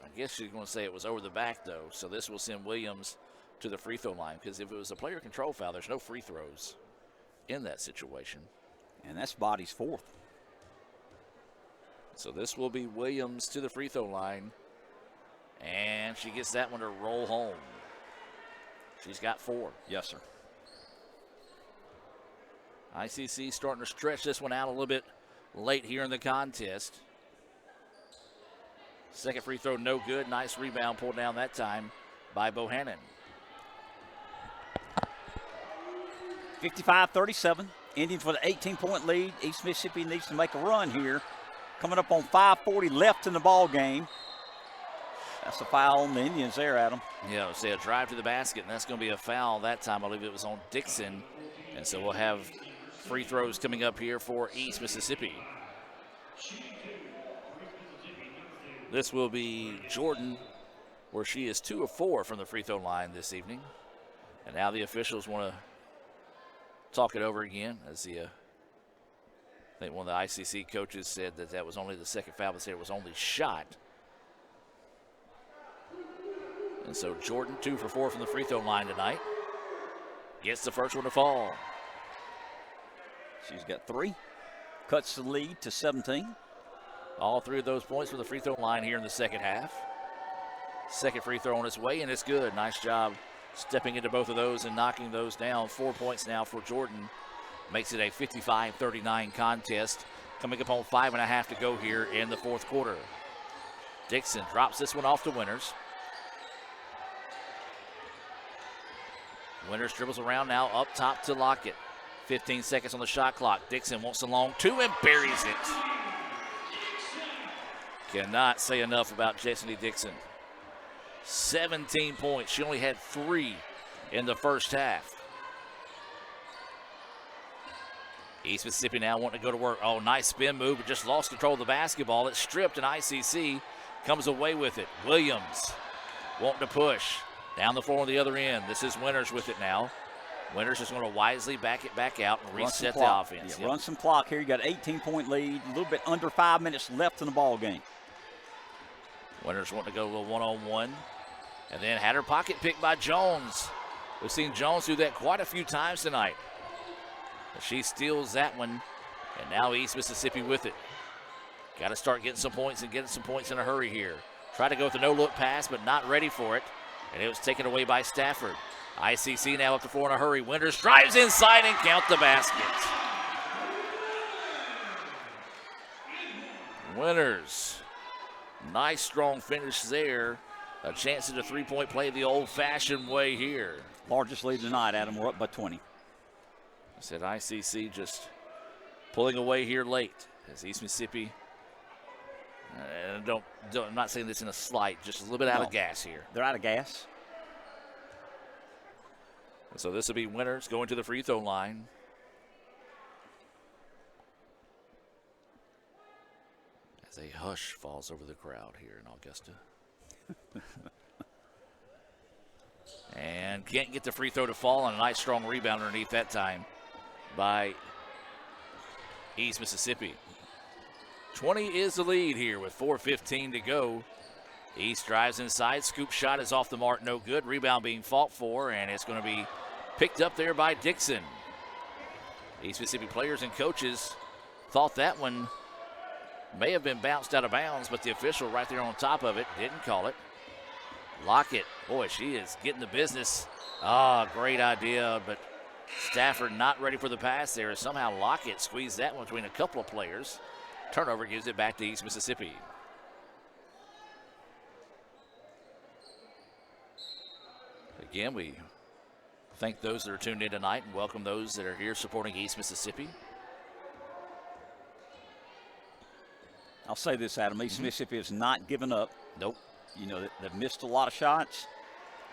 I guess she's going to say it was over the back though, so this will send Williams to the free throw line, because if it was a player control foul, there's no free throws in that situation. And that's Body's 4th. So this will be Williams to the free throw line, and she gets that one to roll home. She's got 4. Yes, sir. ICC starting to stretch this one out a little bit late here in the contest. Second free throw, no good. Nice rebound pulled down that time by Bohannon. 55-37, ending for the 18-point lead. East Mississippi needs to make a run here. Coming up on 5:40 left in the ball game. That's a foul on the Indians there, Adam. Yeah, so a drive to the basket, and that's going to be a foul that time. I believe it was on Dixon. And so we'll have free throws coming up here for East Mississippi. This will be Jordan, where she is 2 of 4 from the free throw line this evening. And now the officials want to talk it over again, as I think one of the ICC coaches said that was only the second foul, but said it was only shot. And so Jordan, 2 for 4 from the free throw line tonight, gets the first one to fall. She's got 3, cuts the lead to 17. All 3 of those points from the free throw line here in the second half. Second free throw on its way, and it's good. Nice job stepping into both of those and knocking those down. 4 points now for Jordan. Makes it a 55-39 contest. Coming up on 5.5 to go here in the fourth quarter. Dixon drops this one off to Winters. Winters dribbles around now, up top to Lockett. 15 seconds on the shot clock. Dixon wants a long 2 and buries it. Cannot say enough about Jessie Dixon. 17 points. She only had 3 in the first half. East Mississippi now wanting to go to work. Oh, nice spin move, but just lost control of the basketball. It's stripped, and ICC comes away with it. Williams wanting to push. Down the floor on the other end. This is Winters with it now. Winters is going to wisely back it back out and reset the offense. Yeah, run some clock here. You got an 18-point lead, a little bit under 5 minutes left in the ball game. Winters wanting to go a little one-on-one. And then had her pocket picked by Jones. We've seen Jones do that quite a few times tonight. But she steals that one, and now East Mississippi with it. Got to start getting some points and getting some points in a hurry here. Try to go with a no-look pass, but not ready for it. And it was taken away by Stafford. ICC now up to 4 in a hurry. Winters drives inside and count the basket. Winters, nice strong finish there. A chance at a three-point play the old-fashioned way here. Largest lead tonight, Adam. We're up by 20. I said ICC just pulling away here late as East Mississippi. I'm not saying this in a slight, just a little bit out of gas here. They're out of gas. So this will be Winters going to the free throw line. As a hush falls over the crowd here in Augusta. And can't get the free throw to fall, and a nice strong rebound underneath that time by East Mississippi. 20 is the lead here with 4:15 to go. East drives inside. Scoop shot is off the mark, no good. Rebound being fought for, and it's going to be picked up there by Dixon. East Mississippi players and coaches thought that one may have been bounced out of bounds, but the official right there on top of it didn't call it. Lockett, boy, she is getting the business. Great idea, but Stafford not ready for the pass there. Somehow Lockett squeezed that one between a couple of players. Turnover gives it back to East Mississippi. Again, we thank those that are tuned in tonight and welcome those that are here supporting East Mississippi. I'll say this, Adam. East Mississippi has not given up. Nope. You know, they've missed a lot of shots.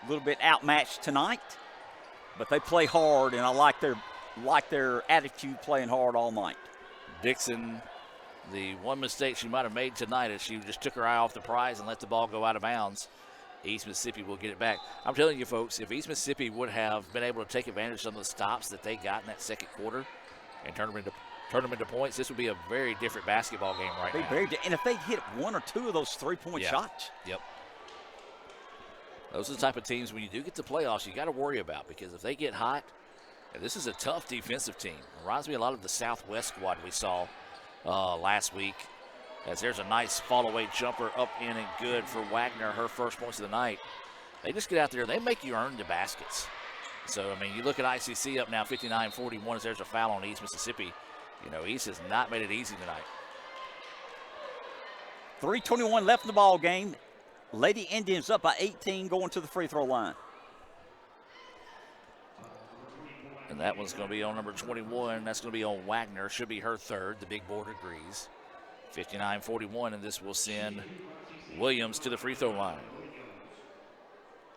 A little bit outmatched tonight, but they play hard, and I like their attitude playing hard all night. Dixon, the one mistake she might have made tonight is she just took her eye off the prize and let the ball go out of bounds. East Mississippi will get it back. I'm telling you, folks, if East Mississippi would have been able to take advantage of some of the stops that they got in that second quarter and turn them into points, this would be a very different basketball game right now. And if they hit one or two of those three-point shots. Yep. Those are the type of teams when you do get to playoffs you got to worry about, because if they get hot, and this is a tough defensive team. It reminds me a lot of the Southwest squad we saw last week, as there's a nice fall-away jumper up in and good for Wagner, her first points of the night. They just get out there. They make you earn the baskets. So, I mean, you look at ICC up now 59-41 as there's a foul on East Mississippi. You know, East has not made it easy tonight. 3:21 left in the ball game. Lady Indians up by 18 going to the free throw line. And that one's going to be on number 21. That's going to be on Wagner. Should be her third. The big board agrees. 59-41, and this will send Williams to the free throw line.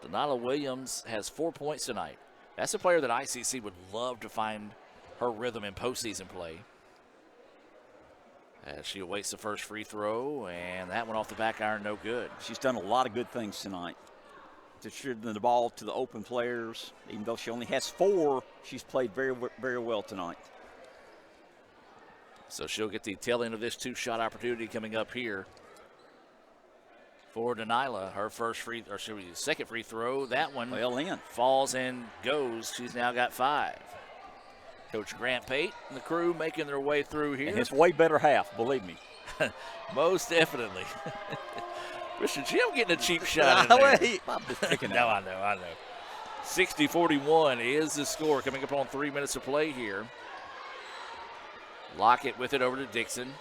Denila Williams has 4 points tonight. That's a player that ICC would love to find her rhythm in postseason play. As she awaits the first free throw, and that one off the back iron, no good. She's done a lot of good things tonight. Distributing the ball to the open players. Even though she only has 4, she's played very, very well tonight. So she'll get the tail end of this two-shot opportunity coming up here for Denila. Her second free throw. That one falls and goes. She's now got 5. Coach Grant Pate and the crew making their way through here. And it's way better half, believe me. Most definitely. Mr. Jim getting a cheap shot in there. I'm just picking No, I know. 60-41 is the score coming up on 3 minutes of play here. Lockett with it over to Dixon.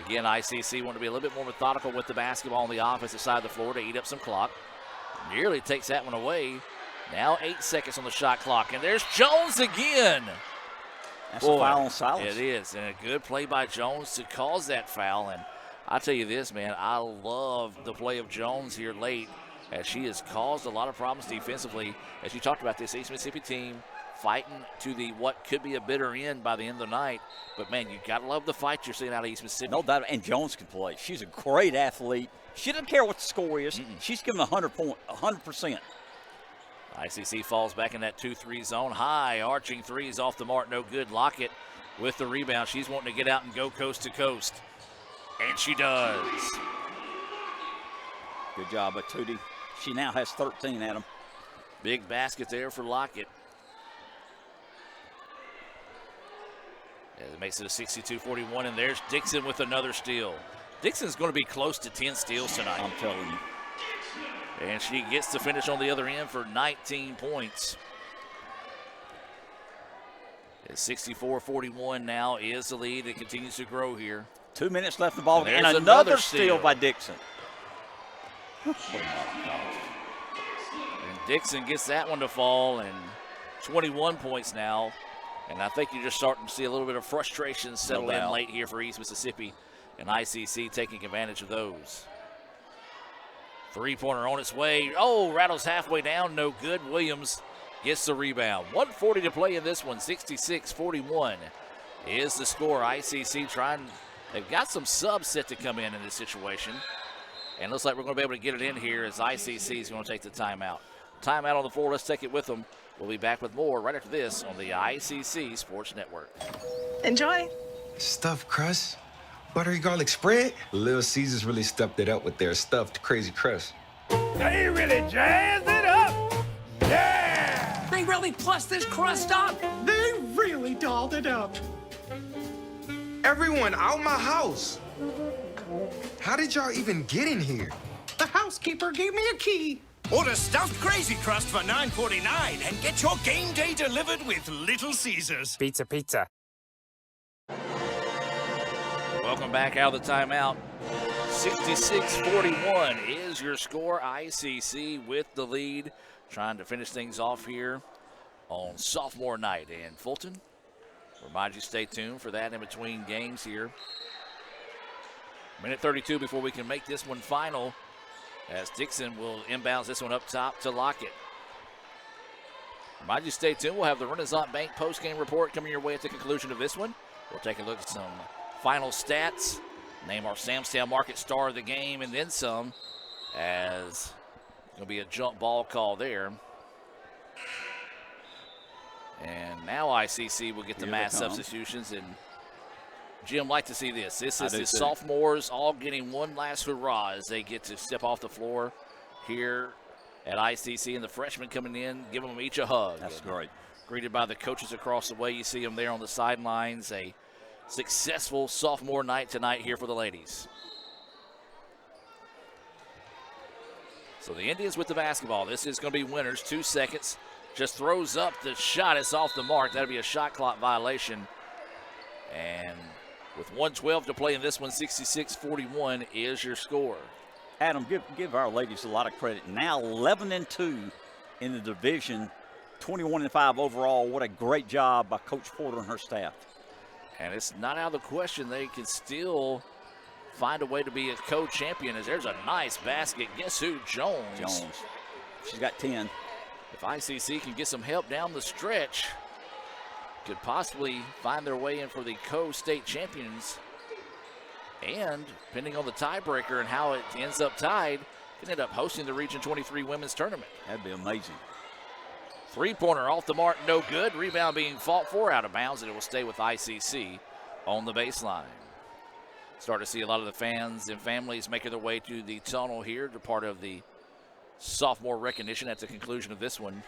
Again, ICC want to be a little bit more methodical with the basketball on the offensive side of the floor to eat up some clock. Nearly takes that one away. Now 8 seconds on the shot clock, and there's Jones again. That's a foul on Silas. It is, and a good play by Jones to cause that foul. And I'll tell you this, man, I love the play of Jones here late, as she has caused a lot of problems defensively. As you talked about, this East Mississippi team fighting to the what could be a bitter end by the end of the night. But, man, you got to love the fight you're seeing out of East Mississippi. No doubt, and Jones can play. She's a great athlete. She doesn't care what the score is. She's giving 100%. ICC falls back in that 2-3 zone. High arching threes off the mark, no good. Lockett with the rebound. She's wanting to get out and go coast to coast. And she does. Good job by Tootie. She now has 13, Adam. Big basket there for Lockett. It makes it a 62-41, and there's Dixon with another steal. Dixon's going to be close to 10 steals tonight. I'm telling you. And she gets to finish on the other end for 19 points. 64-41 now is the lead. It continues to grow here. 2 minutes left in the ball game. And another steal by Dixon. And Dixon gets that one to fall, and 21 points now. And I think you're just starting to see a little bit of frustration settle in late here for East Mississippi, and ICC taking advantage of those. Three-pointer on its way. Oh, rattles halfway down, no good. Williams gets the rebound. 1:40 to play in this one. 66-41 is the score. ICC they've got some subs set to come in this situation. And looks like we're going to be able to get it in here as ICC is going to take the timeout. Timeout on the floor. Let's take it with them. We'll be back with more right after this on the ICC Sports Network. Enjoy. Stuffed crust, buttery garlic spread. Little Caesars really stepped it up with their stuffed crazy crust. They really jazzed it up. Yeah! They really plussed this crust up. They really dolled it up. Everyone out my house. How did y'all even get in here? The housekeeper gave me a key. Order stuffed crazy crust for $9.49 and get your game day delivered with Little Caesars. Pizza. Welcome back out of the timeout. 66-41 is your score. ICC with the lead, trying to finish things off here on sophomore night. And Fulton, remind you, stay tuned for that in between games here. Minute 32 before we can make this one final, as Dixon will inbounds this one up top to Lockett. Remind you, stay tuned. We'll have the Renaissance Bank post-game report coming your way at the conclusion of this one. We'll take a look at some final stats, name our Samstown Market star of the game, and then some, as it's going to be a jump ball call there. And now ICC will get the mass substitutions, and Jim, like to see this. This is the sophomores all getting one last hurrah as they get to step off the floor here at ICC, and the freshmen coming in, giving them each a hug. That's great. Greeted by the coaches across the way. You see them there on the sidelines. A successful sophomore night tonight here for the ladies. So the Indians with the basketball. This is going to be Winters. 2 seconds. Just throws up the shot. It's off the mark. That'll be a shot clock violation. And with 1:12 to play in this one, 66-41 is your score. Adam, give our ladies a lot of credit. Now 11-2 in the division, 21-5 overall. What a great job by Coach Porter and her staff. And it's not out of the question they can still find a way to be a co-champion, as there's a nice basket. Guess who? Jones. She's got 10. If ICC can get some help down the stretch, could possibly find their way in for the co-state champions. And depending on the tiebreaker and how it ends up tied, can end up hosting the Region 23 women's tournament. That'd be amazing. Three-pointer off the mark, no good. Rebound being fought for, out of bounds, and it will stay with ICC on the baseline. Start to see a lot of the fans and families making their way to the tunnel here. They're part of the sophomore recognition at the conclusion of this one.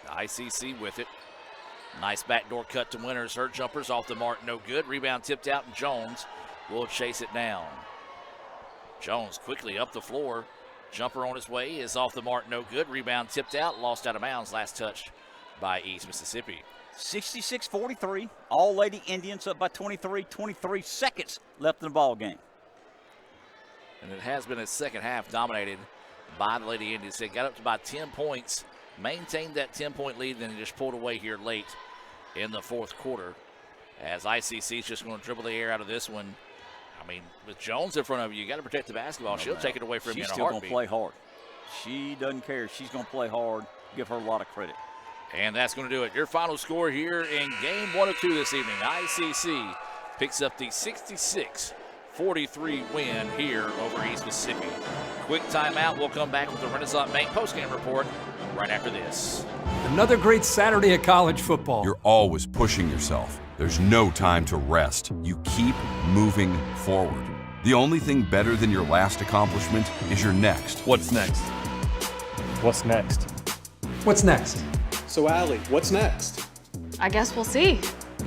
The ICC with it. Nice backdoor cut to Winters. Her jumper's off the mark, no good. Rebound tipped out, and Jones will chase it down. Jones quickly up the floor. Jumper on his way is off the mark, no good. Rebound tipped out, lost out of bounds. Last touched by East Mississippi. 66-43. All Lady Indians up by 23. 23 seconds left in the ball game. And it has been a second half dominated by the Lady Indians. They got up to about 10 points, maintained that 10-point lead, then just pulled away here late in the fourth quarter. As ICC is just going to dribble the air out of this one. I mean, with Jones in front of you, you got to protect the basketball. She'll take it away from you in a heartbeat. She's still going to play hard. She doesn't care. She's going to play hard. Give her a lot of credit. And that's going to do it. Your final score here in game 1 of 2 this evening. ICC picks up the 66-43 win here over East Mississippi. Quick timeout. We'll come back with the Renaissance Bank postgame report right after this. Another great Saturday of college football. You're always pushing yourself. There's no time to rest. You keep moving forward. The only thing better than your last accomplishment is your next. What's next? What's next? What's next? So, Allie, what's next? I guess we'll see.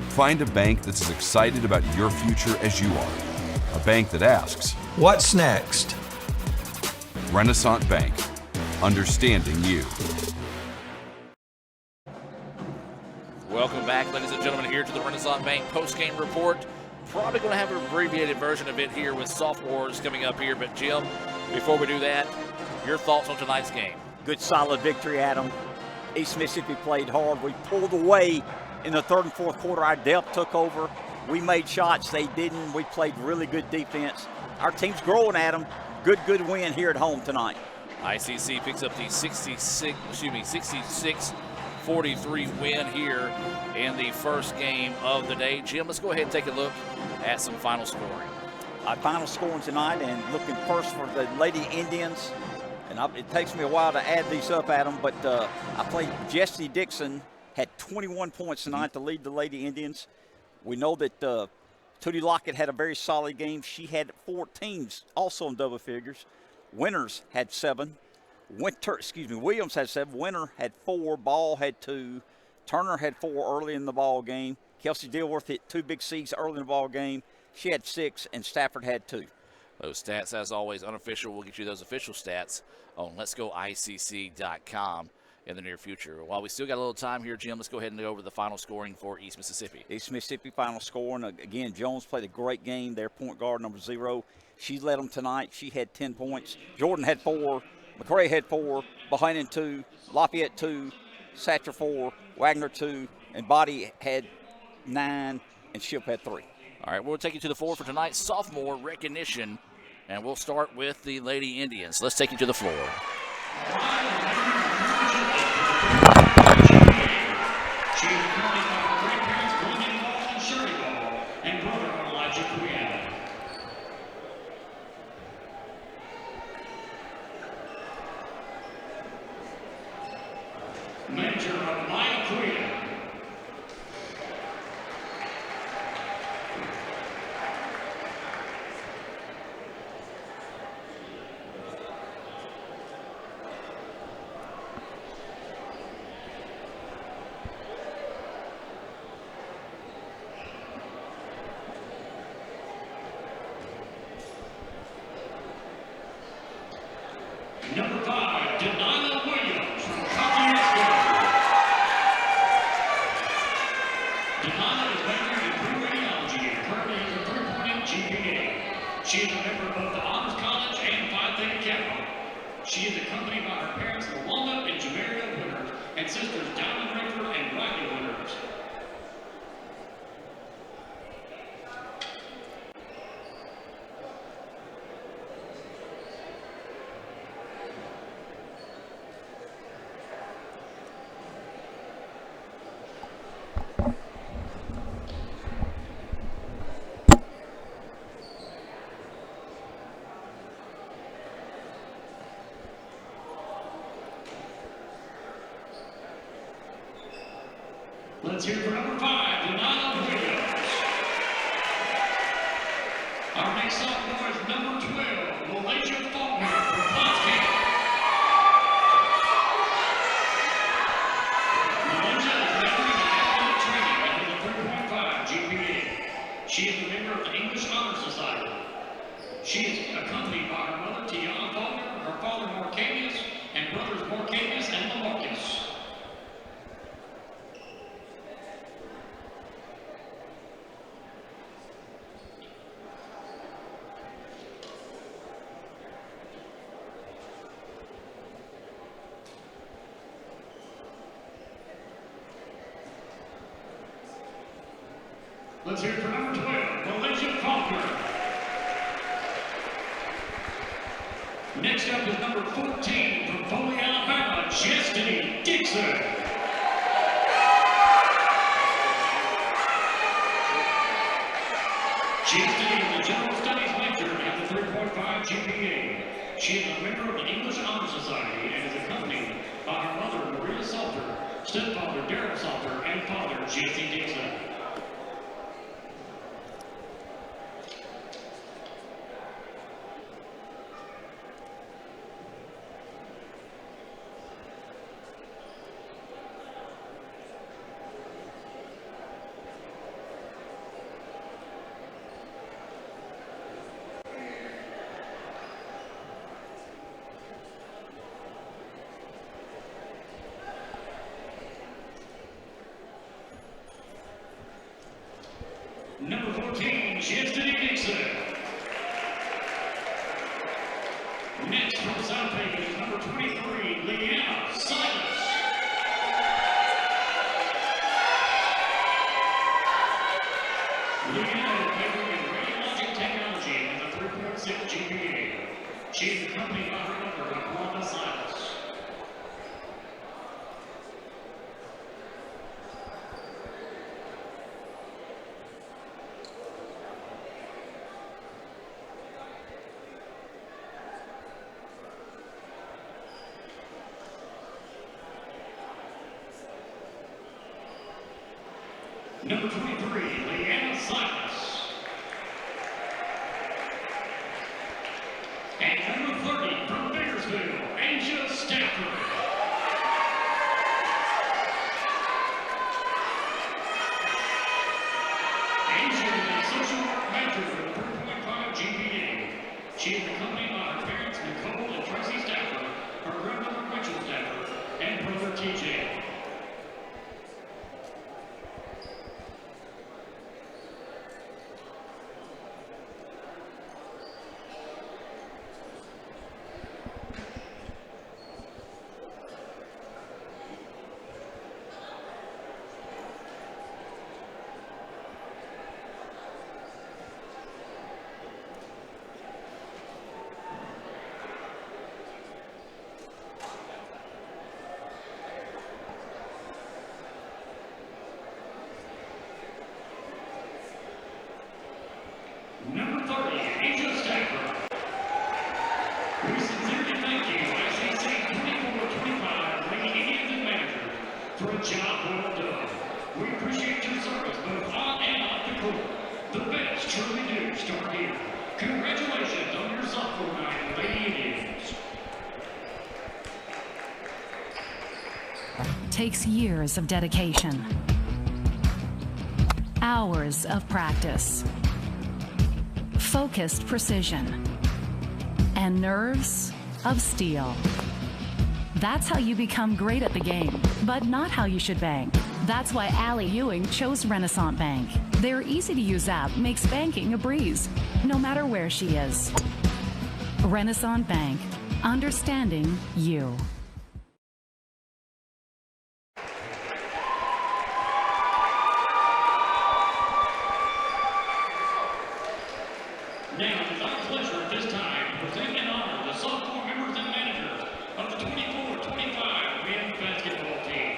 Find a bank that's as excited about your future as you are. A bank that asks, what's next? Renaissance Bank. Understanding you. Welcome back, ladies and gentlemen, here to the Renaissance Bank postgame report. Probably going to have an abbreviated version of it here with sophomores coming up here. But, Jim, before we do that, your thoughts on tonight's game? Good, solid victory, Adam. East Mississippi played hard. We pulled away in the third and fourth quarter. Our depth took over. We made shots. They didn't. We played really good defense. Our team's growing, Adam. Good win here at home tonight. ICC picks up the 66-43 win here in the first game of the day. Jim, let's go ahead and take a look at some final scoring. Our final scoring tonight, and looking first for the Lady Indians. And it takes me a while to add these up, Adam, but I played Jessie Dixon, had 21 points tonight to lead the Lady Indians. We know that Tootie Lockett had a very solid game. She had 14, also in double figures. Winters had 7. Williams had 7. Winter had 4. Ball had 2. Turner had 4 early in the ball game. Kelsey Dilworth hit 2 big C's early in the ball game. She had 6, and Stafford had 2. Those stats, as always, unofficial. We'll get you those official stats on letsgoicc.com in the near future. While we still got a little time here, Jim, let's go ahead and go over the final scoring for East Mississippi. East Mississippi final scoring. Again, Jones played a great game. Their point guard, number 0. She led them tonight. She had 10 points. Jordan had 4. McCray had 4. Bohannon 2. Lafayette 2. Satcher 4. Wagner 2. And Body had 9. And Ship had 3. All All right, we'll take you to the floor for tonight's sophomore recognition, and we'll start with the Lady Indians. Let's take you to the floor. She is accompanied by her grandparents, Glenn Ball and Shirley Ball, and brother Elijah Kuyana. Manager of Maya Kuyana. Number 5, Delilah Williams from Colorado. Delilah is majoring in blue radiology and currently has a 3.8 GPA. She is a member of both the Honors College and Phi Theta Kappa. She is accompanied by her parents, Lawanda and Jamaria Winters, and sisters Diamond Rayford and Riley Winters. Let's hear for number 5, Delilah Williams. Our next sophomore is number 12, Malaysia Faulkner from Potts Camp. Malaysia is majoring in athletic training and has a 3.5 GPA. She is a member of the English Honor Society. She is accompanied by her mother, Tiana Faulkner, her father, Marcanius, and brothers Marcanius and Lamarcus. Let's hear it for number 12, Malaysia Faulkner. Next up is number 14 from Foley, Alabama, Chastity Dixon. Chastity is a general studies major and has a 3.5 GPA. She is a member of the English Honor Society and is accompanied by her mother, Maria Salter, stepfather, Darrell Salter, and father, Jesse Dixon. Number 14, Chastity Dixon. Next from South Haven is number 23, Leanna Silas. Leanna is majoring in radiologic technology and has a 3.6 GPA. She is accompanied by her mother, Lawanda Silas. Number 23, Leanna Silas. And number 30 from Bakersfield, Asia Stafford. Asia is a social work major with a 3.5 GPA. She is accompanied by her parents, Nicole and Tracy Stafford, her grandmother, Rachel Stafford, and brother, TJ. appreciate your service both on and off the court. The best truly do start here. Congratulations on your sophomore night, Lady Indians. Takes years of dedication, hours of practice, focused precision, and nerves of steel. That's how you become great at the game, but not how you should bank. That's why Allie Ewing chose Renaissance Bank. Their easy-to-use app makes banking a breeze, no matter where she is. Renaissance Bank, understanding you. Now, it is our pleasure at this time to present and honor the sophomore members and managers of the 24-25 men's basketball team.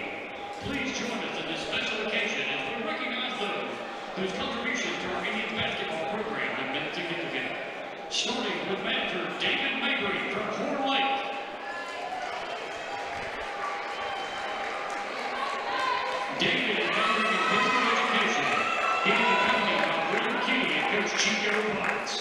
Please join us in this special occasion as we recognize those whose contributions to our Indian basketball program have been significant. Starting with manager David Mabry from Horn Lake. David is majoring in physical education. He is accompanied by William Key and Coach Chico Potts.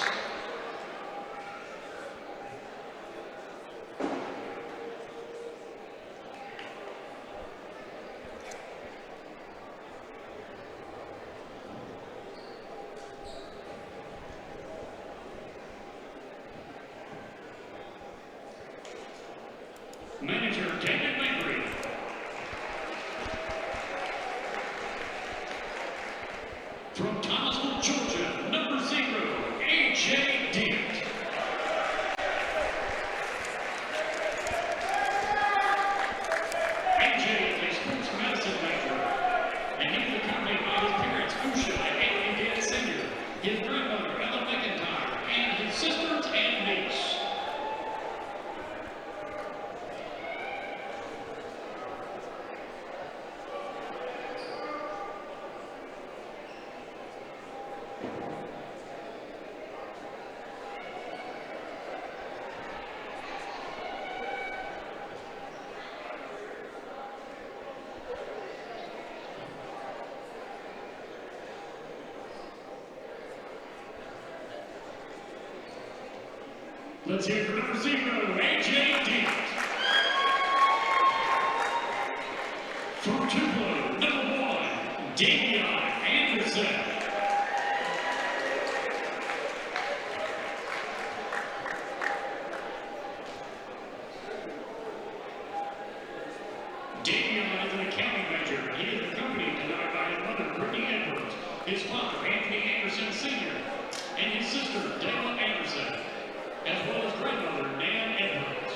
Manager David Mabry. From Thomasville, Georgia, number 0, A.J. Dent. A.J. is a sports medicine major, and he is accompanied by his parents, Usha and Haley Dent Sr., his grandmother, Ella McIntyre, and his sisters and niece. Let's hear for number 0, A.J. Dent. From Tupelo, number 1, Damian Anderson. Damian is an accounting major. He is accompanied tonight by his mother, Brittany Edwards, his father, Anthony Anderson Sr., and his sister, Dayla Anderson, as well as grandmother, Nan Edwards.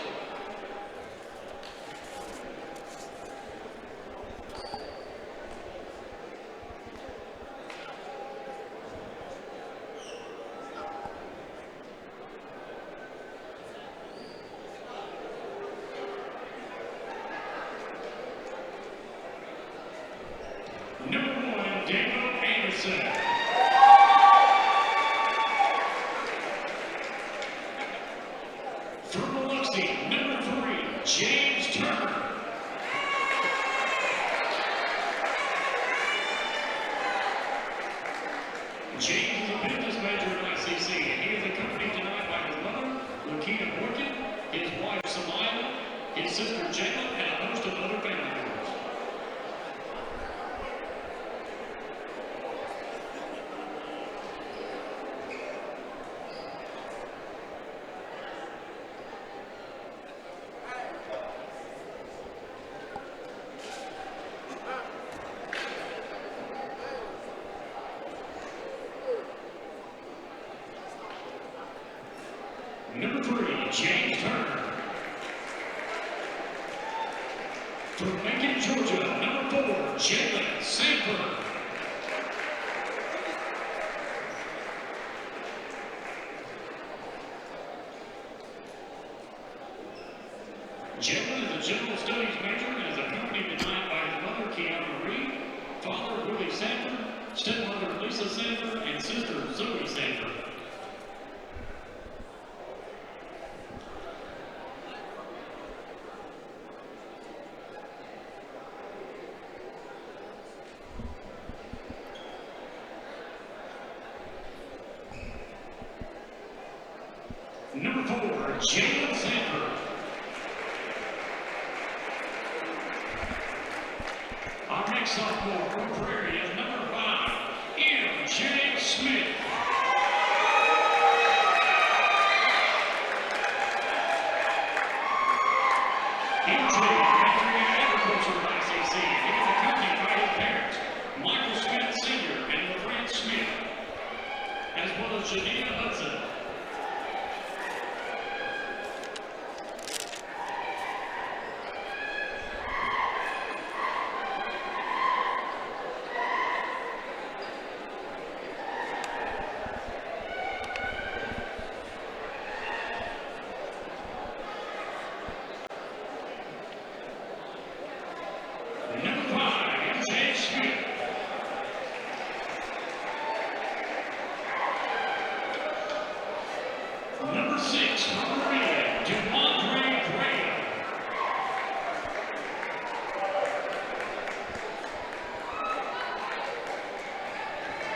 Number 1, Dayla Anderson. From Biloxi, number 3, James Turner. James is a business major at ICC, and he is accompanied tonight by his mother, Lakita Boykin, his wife, Samaya, his sister, Jayla, and a host of other family members. Number 3, James Turner. From Macon, Georgia, number 4, Jalen Sanford. Jalen is a general studies major and is accompanied tonight by his mother, Kiana Marie, father, Willie Sanford, stepmother, Lisa Sanford, and sister, Zoe Sanford. Number 4, Jalen Sanford. Our next sophomore from Prairie is number 5, M.J. Smith. M.J. graduated agriculture at ICC. He is accompanied by his parents, Michael Smith Sr. and LaFrance Smith, as well as Jania Hudson. Number 6, from Maria, DeMondre Graham.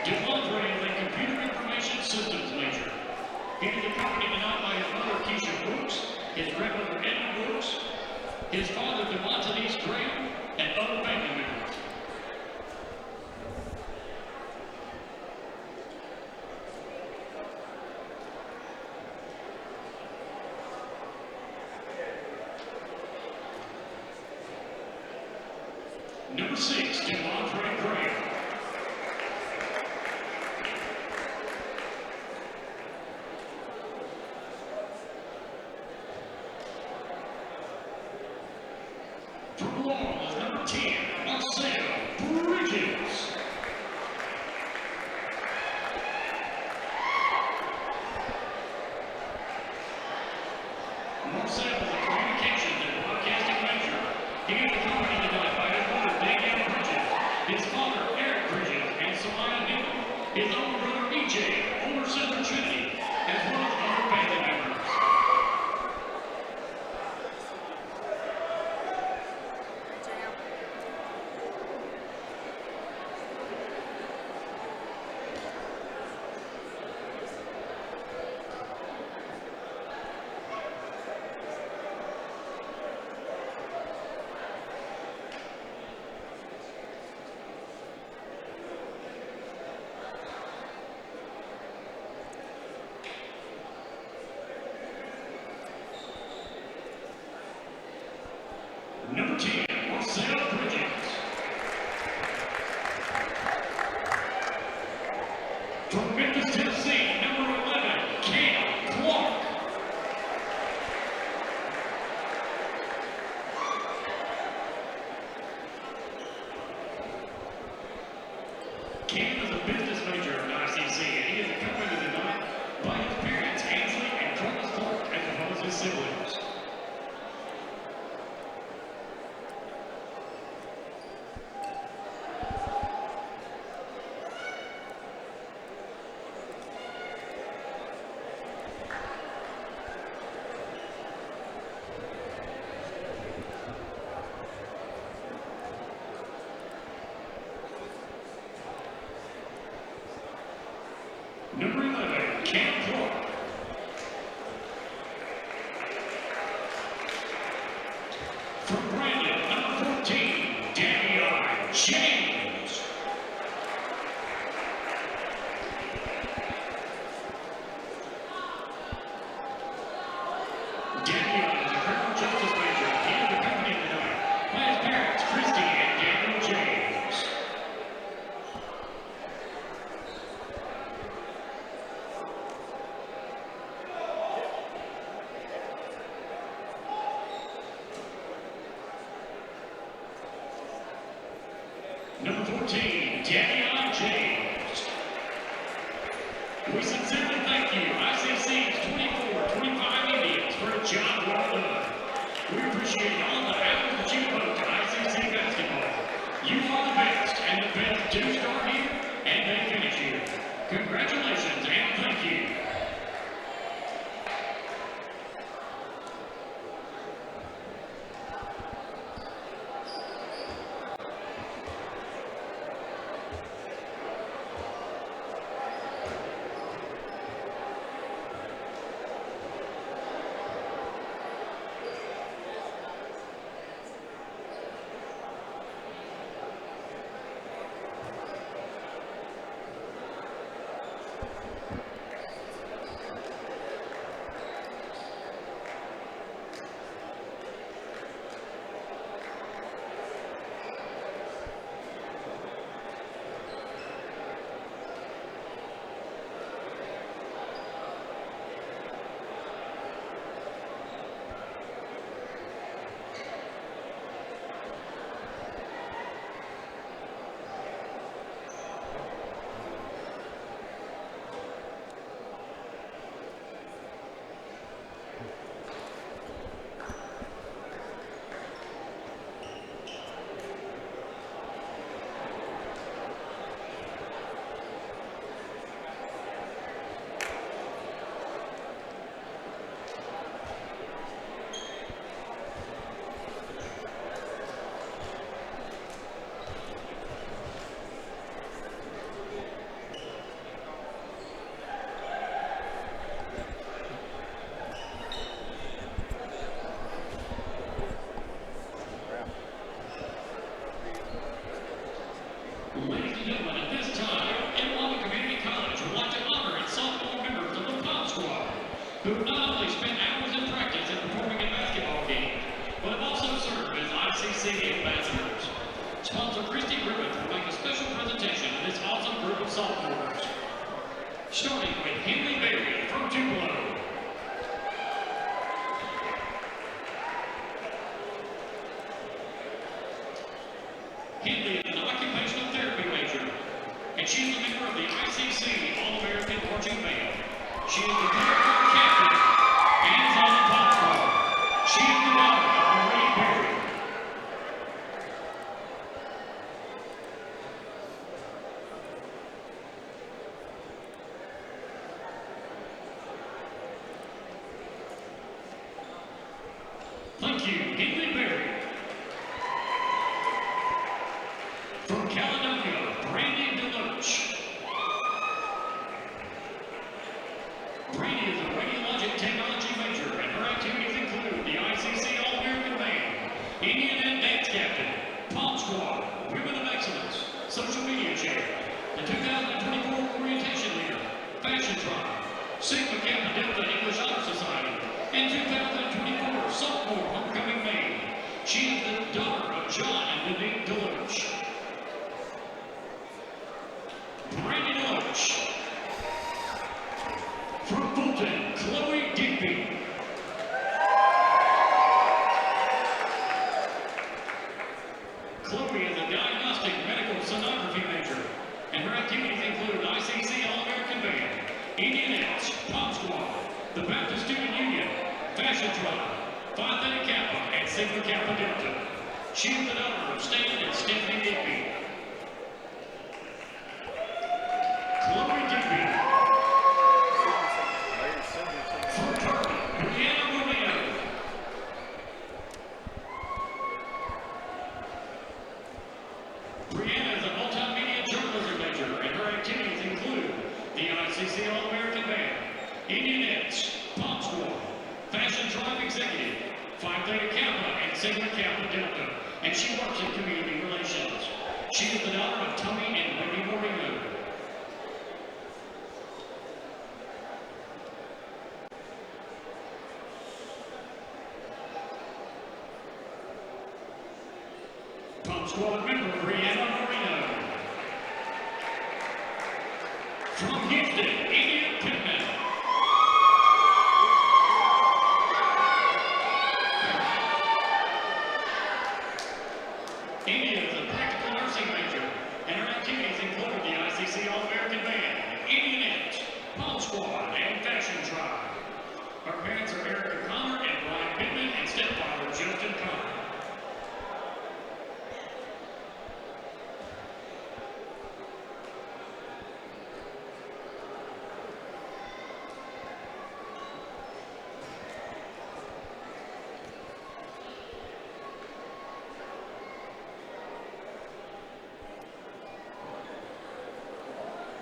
DeMondre is a computer information systems major. He is accompanied tonight by his mother, Keisha Brooks, his grandmother, Edna Brooks, his father, DeMontanese Graham, and other family members. Number 6, DeMondre Graham. From Laurel is number 10, Marcel Bridges. Marcel is a communications and broadcasting major. He is accompanied tonight by his mother, Danielle Bridges, his father, Eric Bridges, and Samaya Newton, his older brother, EJ, older sister, Trinity, as well as other family members. Number 10, Marcel Bridges. From Memphis, Tennessee, number 11, Cam Clark. Cam is a business major at ICC, and he is accompanied tonight by his parents, Ainsley and Carlos Clark, as well as his siblings. Number 11, Cam Clark. From Brandon, number 14, Danielle James. Danielle is a criminal justice major. He is accompanied tonight by his parents, Christy and Daniel James. Number 14, Danielle James. We sincerely thank you, ICC's 24-25 Indians, for a job well done. We appreciate all the hours that you devote to ICC basketball. You are the best, and the best do start here, and they finish here. Congratulations, and thank you. Ladies and gentlemen, at this time, Inwaukeee Community College would like to honor its sophomore members of the Pop Squad, who have not only spent hours in practice and performing in basketball games, but have also served as ICC ambassadors. Sponsor Christy Griffith will make a special presentation to this awesome group of sophomores. Starting with Henry Berry from Tupelo. Henley is an occupational therapy major, and she is a member of the ICC All-American Marching Band. She is the Pop captain and is on the Pop Squad. She is the daughter of Marie Berry. Thank you, Henley Berry. From Caledonia, Brandy DeLoach. Brandy is a radiologic technology major, and her activities include the ICC All-American Band, Indian and Dance Captain, Pop Squad, Women of Excellence, Social Media Chair, the 2024 Orientation Leader, Fashion Tribe, Sigma Kappa Delta English Honor Society, and 2024 Sophomore Homecoming Maid. She is the daughter of John and Denise DeLoach. Brandy DeLoach. From Fulton, Chloe Digby. Chloe is a diagnostic medical sonography major, and her activities include ICC All-American Band, Indianettes, Pop Squad, the Baptist Student Union, Fashion Tribe, Phi Theta Kappa, and Sigma Kappa Delta. She is the daughter of Stan and Stephanie Digby. Chloe Digby. From Turkey, Brianna Romeo. Brianna is a multimedia journalism major, and her activities include the ICC All-American Band, Indianettes, Pop Squad, Fashion Tribe Executive, Phi Theta Kappa, and Sigma Kappa Delta, and she works in community relations. She is the daughter of Tony and Wendy Moreno. Pop Squad member Brianna Moreno. From Houston, India Pittman. India is a practical nursing major, and her activities include the ICC All-American Band, Indianettes, Pop Squad, and Fashion Tribe. Her parents are Erica Connor and Brian Pittman, and stepfather Justin Connor.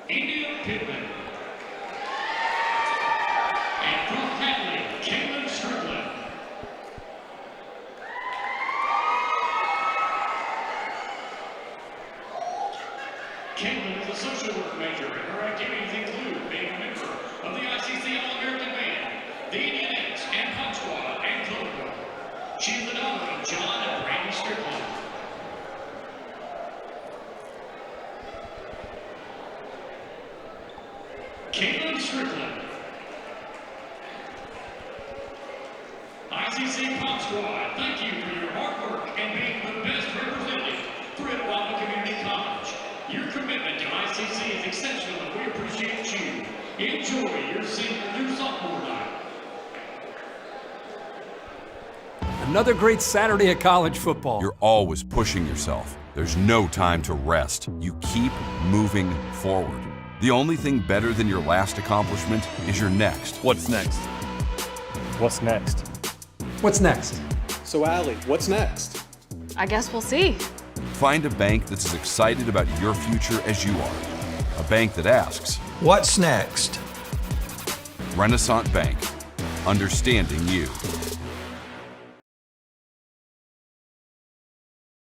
India Pittman. And from Hadley, Caitlin Strickland. Caitlin is a social work major, and her activities include being a member of the ICC All-American Band, the Indianettes, and Pop Squad, and Color Guard. She is the daughter of John and Brandy Strickland. Caitlin Strickland. ICC Pop Squad, thank you for your hard work and being the best representative for Inwaukeee Community College. Your commitment to ICC is exceptional, and we appreciate you. Enjoy your sophomore night. Another great Saturday of college football. You're always pushing yourself. There's no time to rest. You keep moving forward. The only thing better than your last accomplishment is your next. What's next? What's next? What's next? So, Allie, what's next? I guess we'll see. Find a bank that's as excited about your future as you are. A bank that asks, What's next? Renaissance Bank, understanding you.